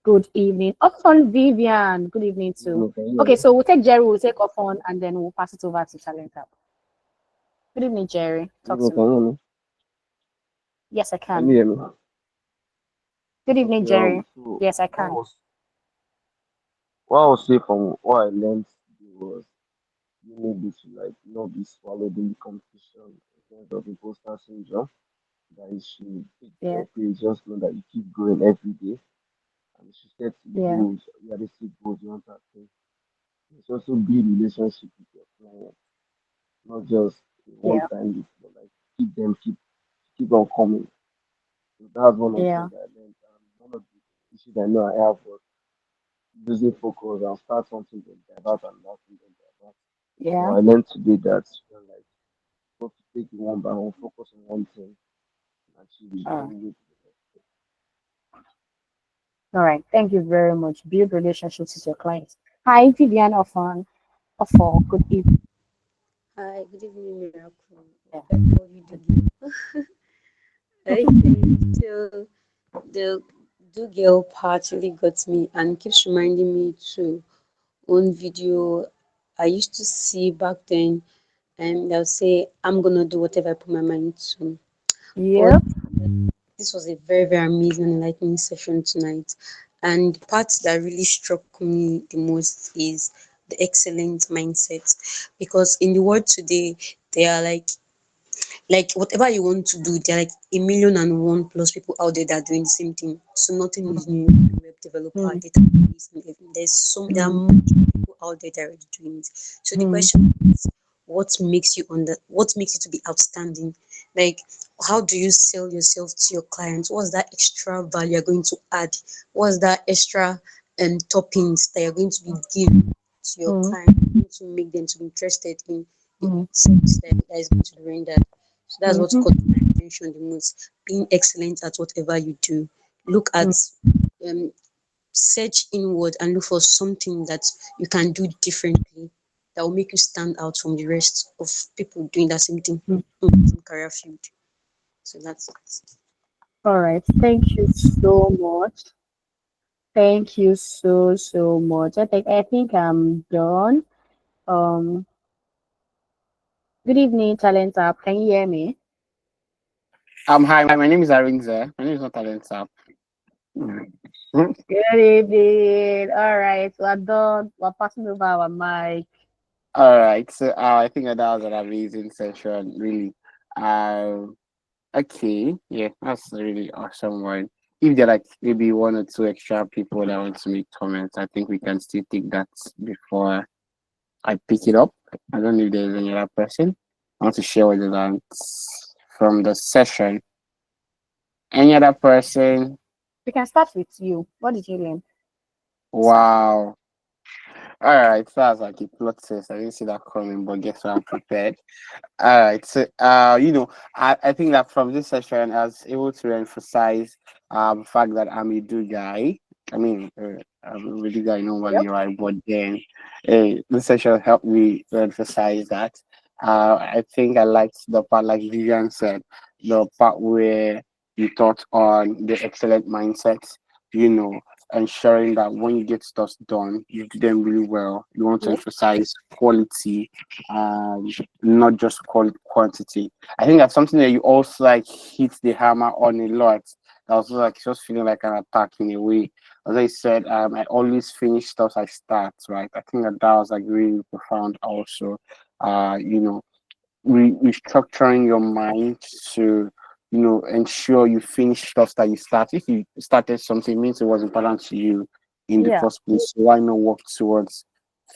Good evening. Often Vivian. Good evening too.
Hello, can you hear
Okay,
me?
so we'll take Jerry, we'll take Often, and then we'll pass it over to Talent Up. Good evening, Jerry. Talk
Hello,
to
can
me.
you hear me?
Yes, I
Can you
can.
hear me?
Good evening,
Okay,
Jerry.
so
Yes, I
what
can.
was what I was saying from what I learned was you need to like not be swallowed in the competition in terms of imposter syndrome. That you should take
Yeah,
care of just know that you keep growing every day and you should set
yeah,
goals, realistic goals you want to attain. It's also build relationship with your client, not just a one
yeah,
time gift, but like keep on coming. So that's one of the
yeah,
things I learned. One of the issues I know I have was losing focus and start something then divert and that thing then divert. But
yeah.
I learned today that you know, like got to take it one by one, focus on one thing and achieve it
All
then
right.
move to the next.
All right. Thank you very much. Build relationships with your clients. Hi, Vivian Often. Offer. Good evening.
Hi, good evening, Miracle.
Yeah.
I call you the girl. Okay, so the do girl part really got me and keeps reminding me to one video I used to see back then, and they'll say, I'm gonna do whatever I put my mind to. But
Yep.
this was a very, very amazing and enlightening session tonight. And the part that really struck me the most is the excellent mindset. Because in the world today, they are like whatever you want to do, there are like a million and one plus people out there that are doing the same thing. So nothing is new. Web developer,
Mm,
data analyst, and everything. There are
mm,
much people out there that are already doing it. So the
mm,
question is, what makes you to be outstanding? Like, how do you sell yourself to your clients? What's that extra value you're going to add? What's that extra toppings that you're going to be giving to your
mm,
client, going to make them to be interested in the
mm,
service that is going to be rendered? So that's what
mhm,
caught my attention the most. Being excellent at whatever you do. Look at
mm,
um, search inward and look for something that you can do differently that will make you stand out from the rest of people doing that same thing
mm.
in the same career field. So that's it.
All right. Thank you so much. Thank you so much. I think I'm done. Um, Good evening, Talent App. Can you hear me?
Hi, my name is Arinze. My name is not Talent App. Mm.
Good evening. All right. We're done. We're passing over our mic.
All right, so I think that was an amazing session, really. Um, okay, yeah, that's a really awesome one. If there are like maybe one or two extra people that want to make comments, I think we can still take that before I pick it up. I don't know if there's any other person I want to share with the lands from the session. Any other person?
We can start with you. What did you learn? Start.
Wow. All right, so that's like a plot twist. I didn't see that coming, but guess what? I'm prepared. All right. So, I think that from this session, I was able to emphasize the fact that I'm a do guy. I mean, I'm a do guy normally,
Yep.
right? But then this session helped me to emphasize that. I think I liked the part, like Vivian said, the part where you taught on the excellent mindset, you know, ensuring that when you get stuff done, you do them really well. You want to
Yep.
emphasize quality, um, not just quantity. I think that's something that you also like hit the hammer on a lot. That was like just feeling like an attack in a way. As I said, I always finish stuff I start, right? I think that was like really profound also. You know, restructuring your mind to ensure you finish stuff that you start. If you started something, it means it was important to you in the
Yeah.
first place. So why not work towards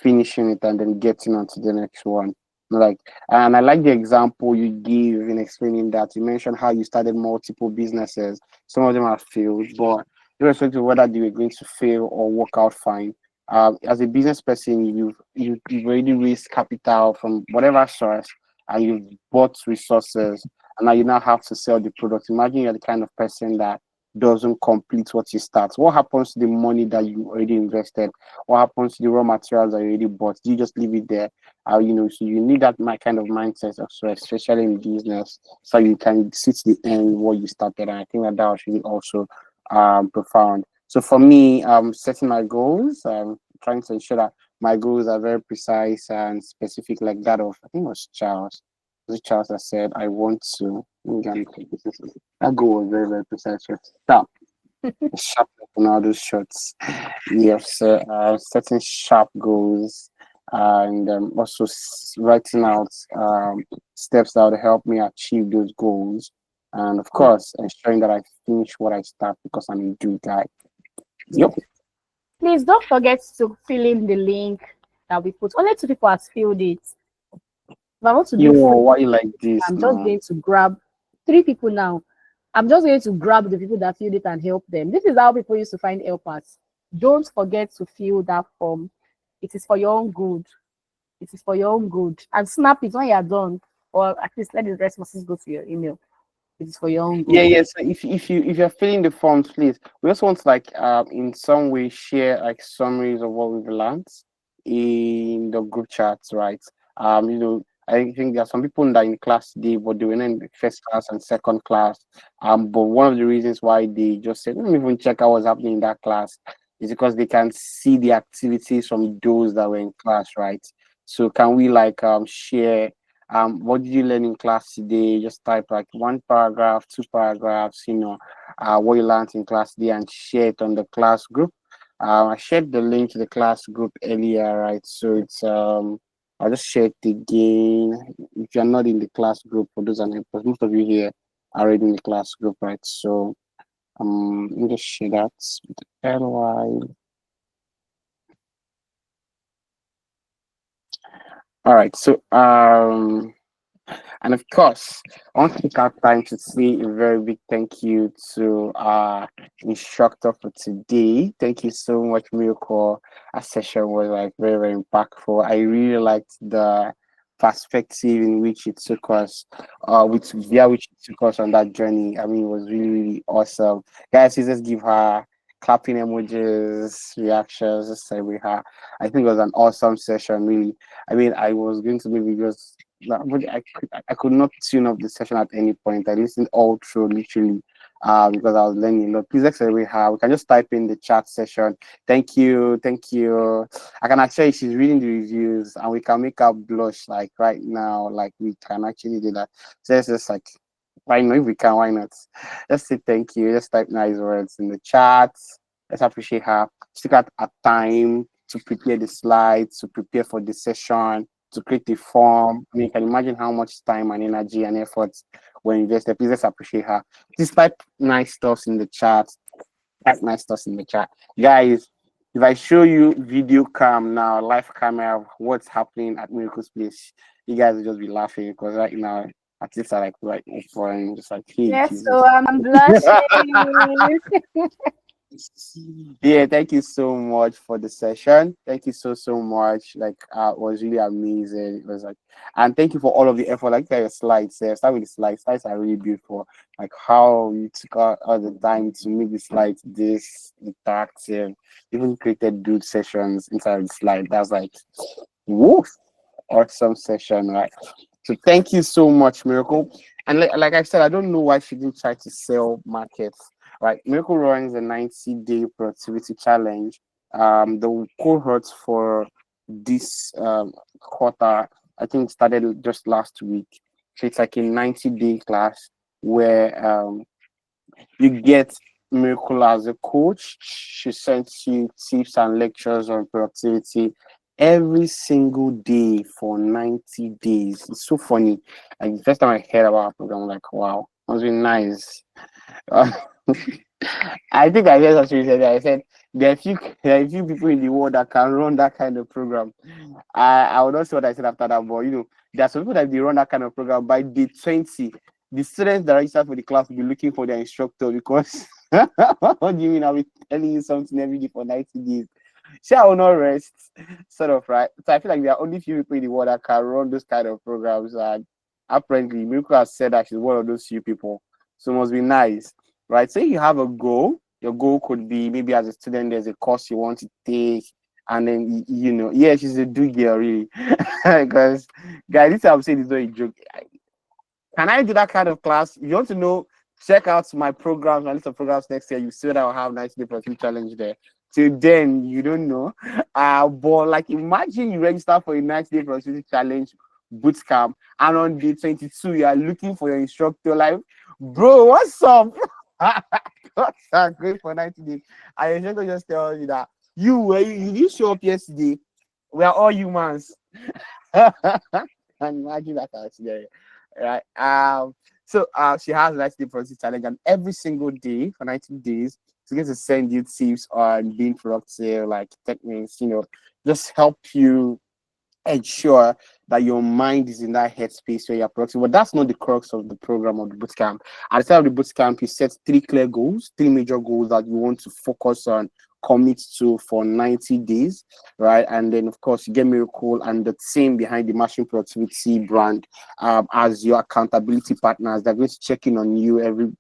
finishing it and then getting on to the next one? Like, and I like the example you give in explaining that. You mentioned how you started multiple businesses. Some of them have failed, but irrespective of whether they were going to fail or work out fine, as a business person, you've already raised capital from whatever source, and you've bought resources, and now you now have to sell the product. Imagine you're the kind of person that doesn't complete what you start? What happens to the money that you already invested? What happens to the raw materials that you already bought? Do you just leave it there? So you need that my kind of mindset also, especially in business, so you can see to the end what you started. And I think that was really also profound. So for me, setting my goals, trying to ensure that my goals are very precise and specific, like that of, I think it was Charles. Was it Charles that said, I want to, that goal was very, very precise. Stop. Sharp on all those shots. Yes, setting sharp goals and also writing out steps that would help me achieve those goals. And of course, ensuring that I finish what I start because I'm a do guy. Yep.
Please don't forget to fill in the link that we put. Only two people has filled it. If I want to
Yo,
do four,
why you like this
I'm just
now?
going to grab 3 people now. I'm just going to grab the people that filled it and help them. This is how people used to find helpers. Don't forget to fill that form. It is for your own good. It is for your own good. And snap it when you are done. Or at least let the responses go to your email. It is for your own
Yeah,
good.
yeah. So if you're filling the forms, please, we also want to like in some way share like summaries of what we've learned in the group chats, right? I think there are some people that are in class today, but they were not in the first class and second class. But one of the reasons why they just said, let me even check out what's happening in that class is because they can see the activities from those that were in class, right? So can we like share what did you learn in class today? Just type like one paragraph, two paragraphs, what you learned in class today and share it on the class group. I shared the link to the class group earlier, right? So it's I'll just share it again. If you're not in the class group, for those because most of you here are already in the class group, right? So let me just share that with LY. All right, so and of course, I want to take our time to say a very big thank you to our instructor for today. Thank you so much, Miracle. Our session was like very, very impactful. I really liked the perspective in which it took us, which it took us on that journey. I mean, it was really, really awesome. Guys, let's give her clapping emojis, reactions, just celebrate her. I think it was an awesome session, really. I mean, I was going to maybe just but I could not tune up the session at any point. I listened all through literally because I was learning a lot. Please accelerate her. We can just type in the chat session. Thank you, thank you. I can actually she's reading the reviews and we can make her blush like right now. Like we can actually do that. So it's just like why not? If we can, why not? Just say thank you. Just type nice words in the chat. Let's appreciate her. She got a time to prepare the slides, to prepare for the session, to create the form. I mean, you can imagine how much time and energy and effort were invested. Please let's appreciate her. Please type nice stuff in the chat. Type nice stuff in the chat. Guys, if I show you video cam now, live camera of what's happening at Miracle's Place, you guys will just be laughing because right now at least I like right offering just like hey
Yes,
Jesus.
so I'm blushing.
Yeah, thank you so much for the session. Thank you so much. Like it was really amazing. It was like and thank you for all of the effort. Like your slides. Start with the slides. Slides are really beautiful. Like how you took out all the time to make the slides this interactive. Even created good sessions inside the slide. That's like woof, awesome session, right? So thank you so much, Miracle. And like I said, I don't know why she didn't try to sell markets. Right, Miracle runs a 90-day productivity challenge. The cohorts for this quarter, I think, started just last week. So it's like a 90-day class where you get Miracle as a coach. She sends you tips and lectures on productivity every single day for 90 days. It's so funny. Like the first time I heard about it, I'm like, wow, must be nice. I think I just actually said that. I said there are a few people in the world that can run that kind of program. I would not say what I said after that, but there are some people that they run that kind of program by day 20. The students that register for the class will be looking for their instructor because what do you mean I'll be telling you something every day for 90 days? See, I will not rest, sort of, right? So I feel like there are only few people in the world that can run those kind of programs, and apparently Miracle has said that she's one of those few people. So it must be nice. right? Say you have a goal. Your goal could be maybe as a student, there's a course you want to take, and then yeah, she's a do girl really, because guys, this I'm saying is not a joke. Can I do that kind of class? If you want to know, check out my programs, my list of programs next year. You see that I'll have 90 day productivity challenge there. Till then, you don't know. But like imagine you register for a 90 day productivity challenge boot camp, and on day 22, you are looking for your instructor. Like, bro, what's up? I'm going for 90 days. And your instructor just tells you that you didn't show up yesterday. We are all humans. And imagine that out there, right? So she has 90 day productivity challenge, and every single day for 90 days, she's going to send you tips on being productive, like techniques, just help you ensure that your mind is in that headspace where you're productive. But that's not the crux of the program of the bootcamp. At the start of the bootcamp, you set three clear goals, three major goals that you want to focus on, commit to for 90 days, right? And then, of course, you get Miracle and the team behind the Machine Productivity brand as your accountability partners. They're going to check in on you every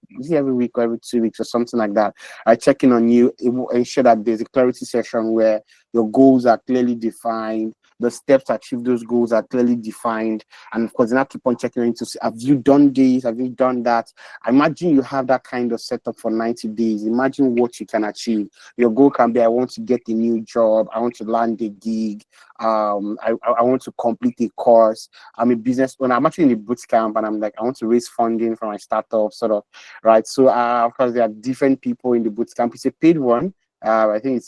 week or every 2 weeks or something like that. I check in on you, ensure that there's a clarity session where your goals are clearly defined, the steps to achieve those goals are clearly defined, and of course, then I keep on checking in to see, have you done this? Have you done that? Imagine you have that kind of setup for 90 days. Imagine what you can achieve. Your goal can be, I want to get a new job, I want to land a gig, I want to complete a course. I'm a business owner. I'm actually in a boot camp, and I'm like, I want to raise funding for my startup, sort of, right? So, of course, there are different people in the boot camp. It's a paid one. I think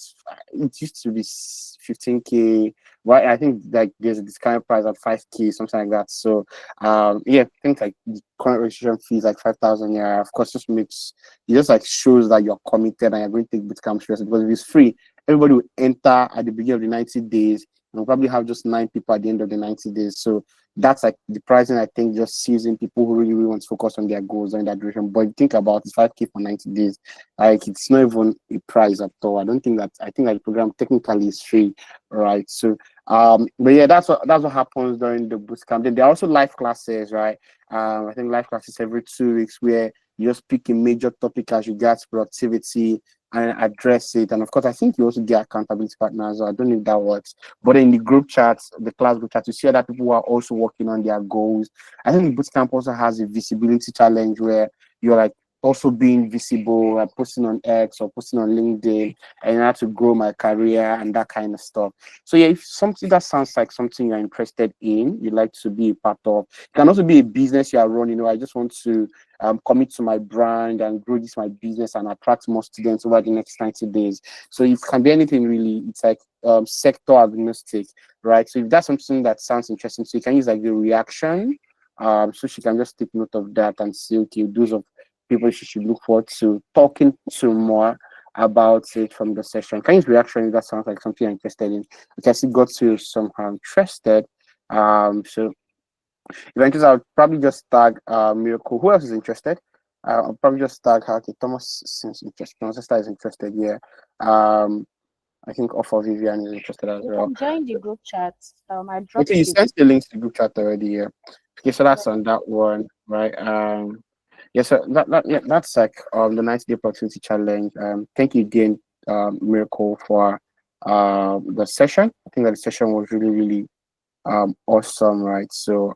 it used to be 15K. Right, I think like there's a discount price at 5K, something like that. So, yeah, I think like the current registration fee is like 5,000. Yeah, of course, it just like shows that you're committed and you're going to take bootcamp seriously. Because if it's free, everybody will enter at the beginning of the 90 days, and we'll probably have just 9 people at the end of the 90 days. So that's like the pricing. I think just seizing people who really, really want to focus on their goals in that direction. But think about it, 5K for 90 days, like it's not even a price at all. I think that the program technically is free, right? So but yeah, that's what happens during the boot camp. Then there are also live classes, right? I think live classes every 2 weeks where you just pick a major topic as regards productivity and address it. And of course, I think you also get accountability partners. I don't know if that works, but in the group chats, the class group chats, you see that people who are also working on their goals. I think the boot camp also has a visibility challenge where you're like also being visible, like posting on X or posting on LinkedIn, and how to grow my career and that kind of stuff. So yeah, if something that sounds like something you're interested in, you'd like to be a part of, it can also be a business you are running. I just want to commit to my brand and grow this my business and attract more students over the next 90 days. So it can be anything really. It's like sector agnostic, right? So if that's something that sounds interesting, so you can use like the reaction. So she can just take note of that and see, okay, those of people she should look forward to talking to more about it from the session. Can you use reaction if that sounds like something you're interested in? Okay, I see got to somehow interested. So eventually I'll probably just tag Miracle. Who else is interested? I'll probably just tag her. Okay, Thomas seems interested. Thomas' sister is interested, yeah. I think Offer Vivian is interested as
You
well.
can join the group chat. I dropped
Okay, you
the
sent the links to the group chat already, yeah. Okay, so that's on that one, right? Yeah, so yeah, that's like the 90 day productivity challenge. Thank you again, Miracle, for the session. I think that the session was really, really awesome, right? So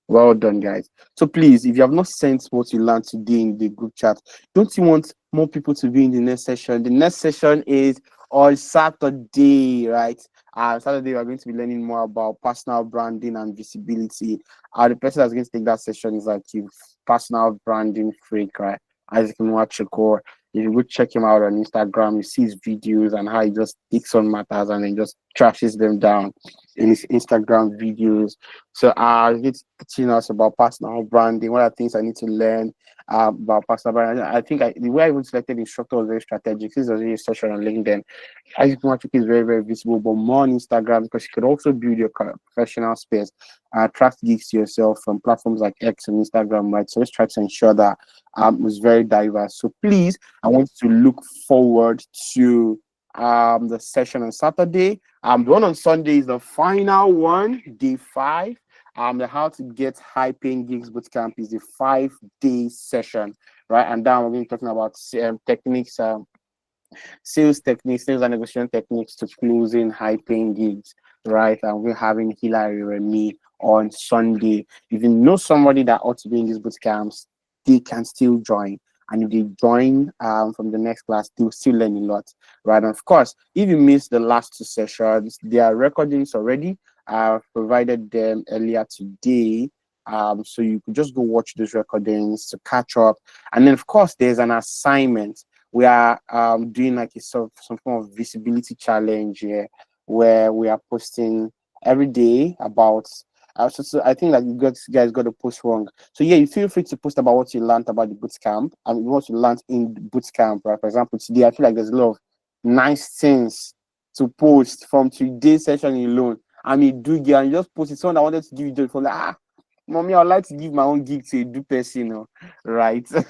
well done, guys. So please, if you have not sent what you learned today in the group chat, don't you want more people to be in the next session? The next session is on Saturday, right? Saturday we're going to be learning more about personal branding and visibility. The person that's going to take that session is like you personal branding freak, right? Isaac Mwachiko. If you go check him out on Instagram, you see his videos and how he just takes on matters and then just trashes them down in his Instagram videos. So he's teaching us about personal branding. What are things I need to learn about personal branding? I think the way I even selected the instructor was very strategic. This was a session on LinkedIn. Isaac Mwachiko is very, very visible, but more on Instagram because you could also build your professional space, attract gigs to yourself from platforms like X and Instagram, right? So let's try to ensure that it's very diverse. So please, I want to look forward to the session on Saturday. The one on Sunday is the final one, day 5. The how to get high paying gigs bootcamp is the 5-day session, right? And then we're going to be talking about techniques, sales techniques, sales and negotiation techniques to closing high paying gigs, right? And we're having Hilary Remy on Sunday. If you know somebody that ought to be in these boot camps, they can still join. And if they join from the next class, they'll still learn a lot, right? And of course, if you missed the last two sessions, there are recordings already. I've provided them earlier today. So you could just go watch those recordings to catch up. And then, of course, there's an assignment. We are doing like a sort of some form of visibility challenge here, where we are posting every day about. So I think that guys got the post wrong. So yeah, you feel free to post about what you learned about the boot camp and what you learned in the boot camp. Right? For example, today I feel like there's a lot of nice things to post from today's session alone. I mean, do get and just post it. Someone that wanted to give you joy for like mommy, I'd like to give my own gig to a do person, right? So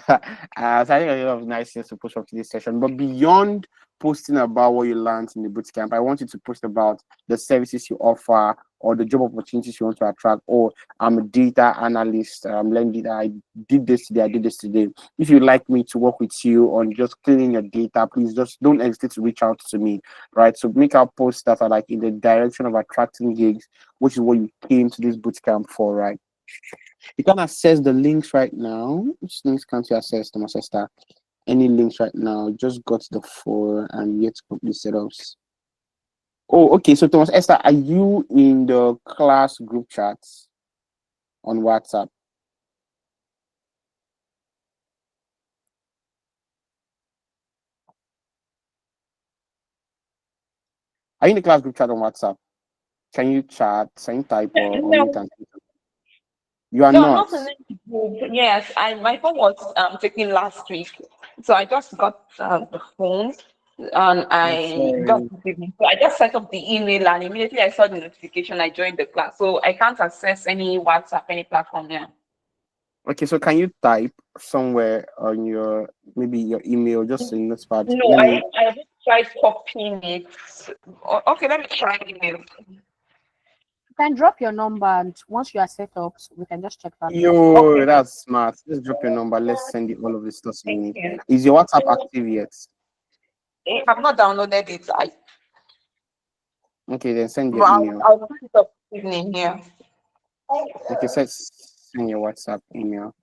I think a lot of nice things to post from today's session. But beyond posting about what you learned in the bootcamp, I want you to post about the services you offer or the job opportunities you want to attract. Or I'm a data analyst. Learn data. I did this today. I did this today. If you'd like me to work with you on just cleaning your data, please just don't hesitate to reach out to me, right? So make our posts that are like in the direction of attracting gigs, which is what you came to this bootcamp for, right? You can access the links right now. Which links can't you access, Thomas Esther? Any links right now? Just got the 4 and yet to complete setups. Oh, okay. So Thomas Esther, are you in the class group chats on WhatsApp? Are you in the class group chat on WhatsApp? Can you chat? Can you type or
No,
unmute and you are
no, I'm
not?
not in any group. Yes, my phone was taken last week, so I just got the phone and
I'm
I just
sorry.
so I just set up the email and immediately I saw the notification. I joined the class, so I can't access any WhatsApp, any platform here.
Okay, so can you type somewhere on your maybe your email just in notepad?
No,
Let me
I just tried copying it. Okay, let me try email.
You can drop your number, and once you are set up, we can just check that out.
Yo,
Okay,
that's smart. Let's drop your number. Let's send you all of the stuff you
thank
need.
you.
Is your WhatsApp active yet?
I've not downloaded it.
Okay, then send
But
your email.
I'll put it up this evening here.
Okay, send your WhatsApp email.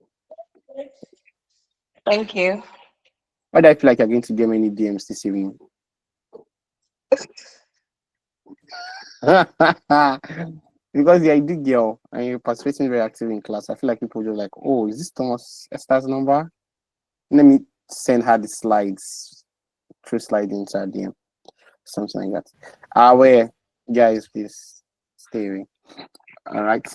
Thank you.
Why do I feel like you're going to get many DMs this evening? Because you're a good girl and you're participating very active in class. I feel like people just like, oh, is this Thomas Esther's number? Let me send her the slides through slide into her DM. Something like that. Where guys, please stay away. All right.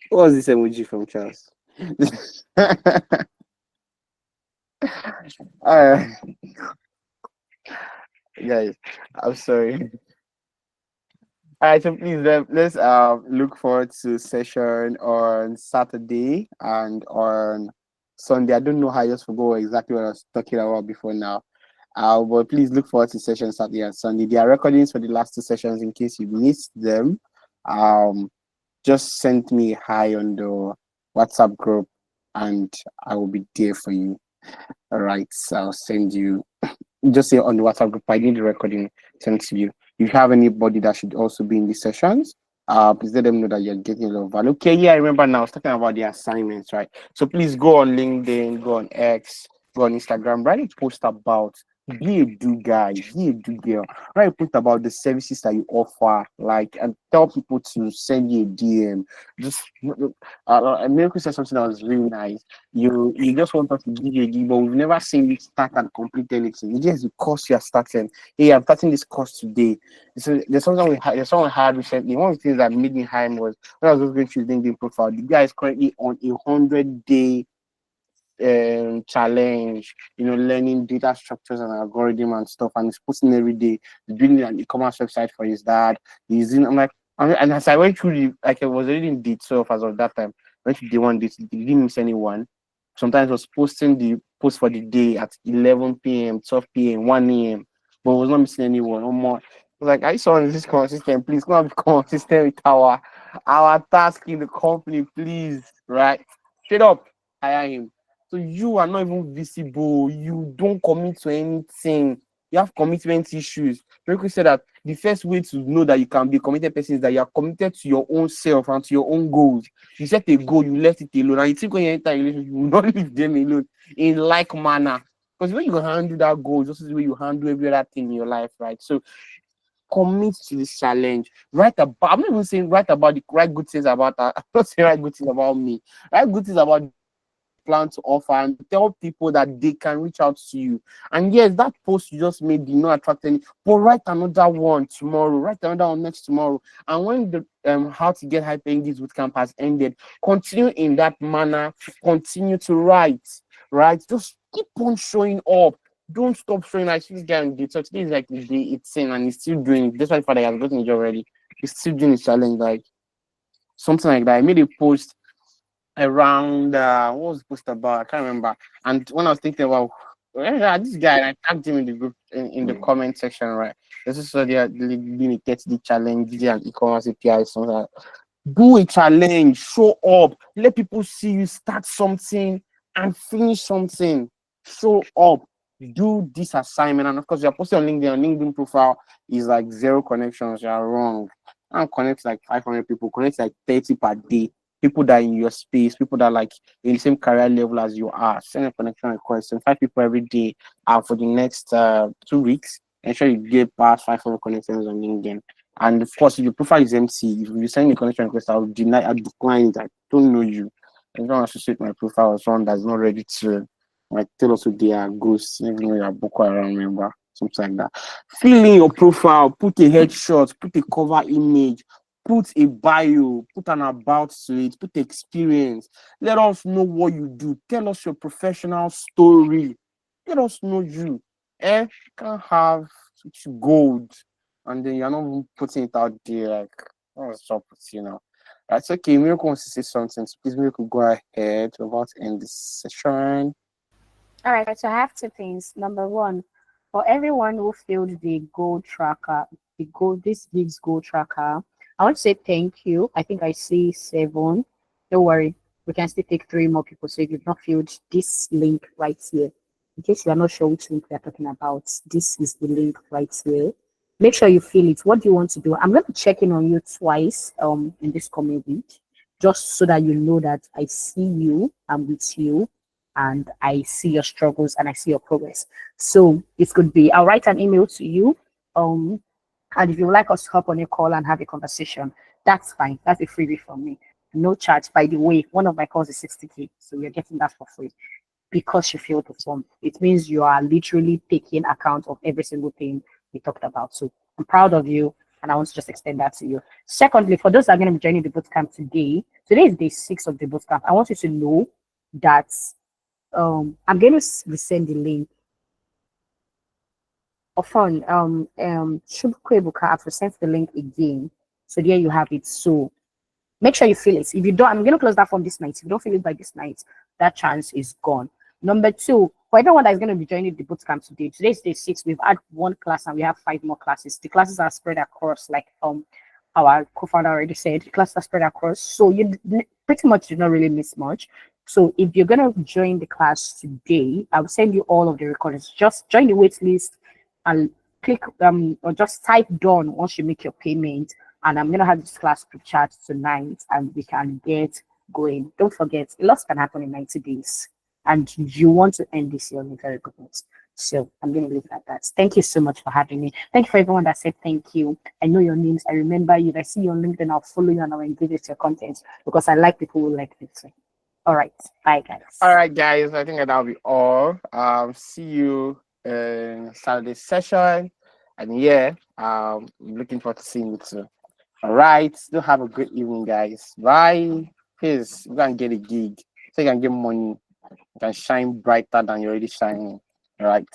What was this emoji from Charles? uh, guys, I'm sorry. All right, so please let's look forward to session on Saturday and on Sunday. I don't know how I just forgot exactly what I was talking about before now. But please look forward to session Saturday and Sunday. There are recordings for the last two sessions in case you missed them. Just send me hi on the WhatsApp group and I will be there for you. All right, so I'll send you just say on the WhatsApp group, I need the recording sent to you. If you have anybody that should also be in these sessions, please let them know that you're getting a lot of value. Okay, yeah, I remember now. I was talking about the assignments, right? So please go on LinkedIn, go on X, go on Instagram, write a post about be a do guy, be a do girl. Write a post about the services that you offer, like, and tell people to send you a DM. Just Miracle said something that was really nice. You just want us to give you a give, but we've never seen you start and complete anything. It is the course you are starting. Hey, I'm starting this course today. So there's something there's someone we had recently. One of the things that made me high was when I was just going through his LinkedIn profile. The guy is currently on a 100-day challenge, learning data structures and algorithm and stuff, and he's posting every day. He's building an e-commerce website for his dad. I'm like, and as I went through I was already in day 12 as of that time. Went to day one, day two, didn't miss anyone. Sometimes I was posting the post for the day at 11 p.m., 12 p.m., 1 a.m., but was not missing anyone. No more. I was like, I saw this consistent. Please come and be consistent with our task in the company, please. Right? Straight up. hire him. So you are not even visible. You don't commit to anything. You have commitment issues. Riku said that the first way to know that you can be a committed person is that you are committed to your own self and to your own goals. You set a goal, you left it alone, and you think when you enter a relationship, you will not leave them alone in like manner. Because when you handle that goal, just the way you handle every other thing in your life, right? So commit to this challenge. Write about. I'm not even saying write about the write good things about that. I'm not saying write good things about me. Write good things about plan to offer and tell people that they can reach out to you. And yes, that post you just made did not attract any, but write another one tomorrow, write another one next tomorrow. And when the how to get high paying gigs bootcamp has ended, continue in that manner, continue to write, right? Just keep on showing up. Don't stop showing. Like this guy on day 12. Today is like day 18 and he's still doing it. That's why father has gotten a job already. He's still doing his challenge, like something like that. I made a post around what was the post about? I can't remember. And when I was thinking about this guy, and I tagged him in the group in the comment section, right? This is so they are doing a get the challenge, DJ and e-commerce API, something like that. Do a challenge, show up, let people see you start something and finish something. Show up, do this assignment, and of course, you're posting on LinkedIn. On LinkedIn profile is like 0 connections. You're wrong. And connect like 500 people, connect like 30 per day. People that are in your space, people that are like in the same career level as you are. Send a connection request, and 5 people every day for the next 2 weeks. Ensure you get past 500 connections on LinkedIn. And of course, if your profile is empty, if you send a connection request, I'll decline it. I don't know you. I don't associate my profile with someone that's not ready to like tell us who they are ghosts, even though you're a Boko Haram member, something like that. Fill in your profile, put a headshot, put a cover image, put a bio, put an about to it, put experience. Let us know what you do. Tell us your professional story. Let us know you. You can't have such gold and then you're not even putting it out there like, oh, stop it, you know. That's okay. Miracle wants to say something. So please, Miracle, go ahead. We're about to end this session.
All right, so I have two things. Number one, for everyone who filled the goal tracker, this gives goal tracker, I want to say thank you. I think I see 7. Don't worry, we can still take 3 more people. So if you've not filled this link right here, in case you are not sure which link we are talking about, this is the link right here. Make sure you fill it. What do you want to do? I'm going to check in on you twice in this coming week, just so that you know that I see you, I'm with you, and I see your struggles and I see your progress. So it could be I'll write an email to you. And if you would like us to hop on a call and have a conversation, that's fine. That's a freebie from me. No charge. By the way, one of my calls is 60K. So you're getting that for free because you filled the form. It means you are literally taking account of every single thing we talked about. So I'm proud of you and I want to just extend that to you. Secondly, for those that are going to be joining the bootcamp today is day 6 of the bootcamp. I want you to know that I'm going to resend the link. Often, Shubukwe Buka, I've resent the link again. So there you have it. So make sure you fill it. If you don't, I'm going to close that form this night. If you don't fill it by this night, that chance is gone. Number 2, for everyone that's going to be joining the bootcamp today is day 6. We've had 1 class and we have 5 more classes. The classes are spread across, like our co-founder already said, the classes are spread across. So you pretty much do not really miss much. So if you're going to join the class today, I'll send you all of the recordings. Just join the wait list and click or just type done once you make your payment. And I'm gonna have this class group chat tonight and we can get going. Don't forget, a lot can happen in 90 days. And you want to end this year on a very good note. So I'm gonna leave it at that. Thank you so much for having me. Thank you for everyone that said thank you. I know your names, I remember you. If I see you on LinkedIn, I'll follow you and I'll engage with your content because I like people who like this. All right. Bye guys.
All right, guys. I think that'll be all. See you Saturday session. And yeah, looking forward to seeing you too. All right. Still have a great evening, guys. Bye. Peace. You can get a gig. So you can get money. You can shine brighter than you're already shining. All right.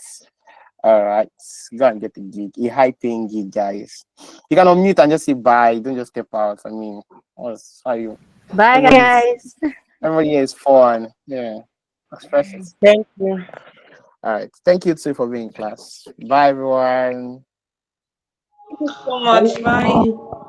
All right. Go and get a gig. A high paying gig, guys. You can unmute and just say bye. Don't just step out. I mean, what's how you
Bye guys.
everybody here is fun. Yeah. Express it.
Thank you.
All right. Thank you too for being in class. Bye everyone.
Thank you so much. Bye.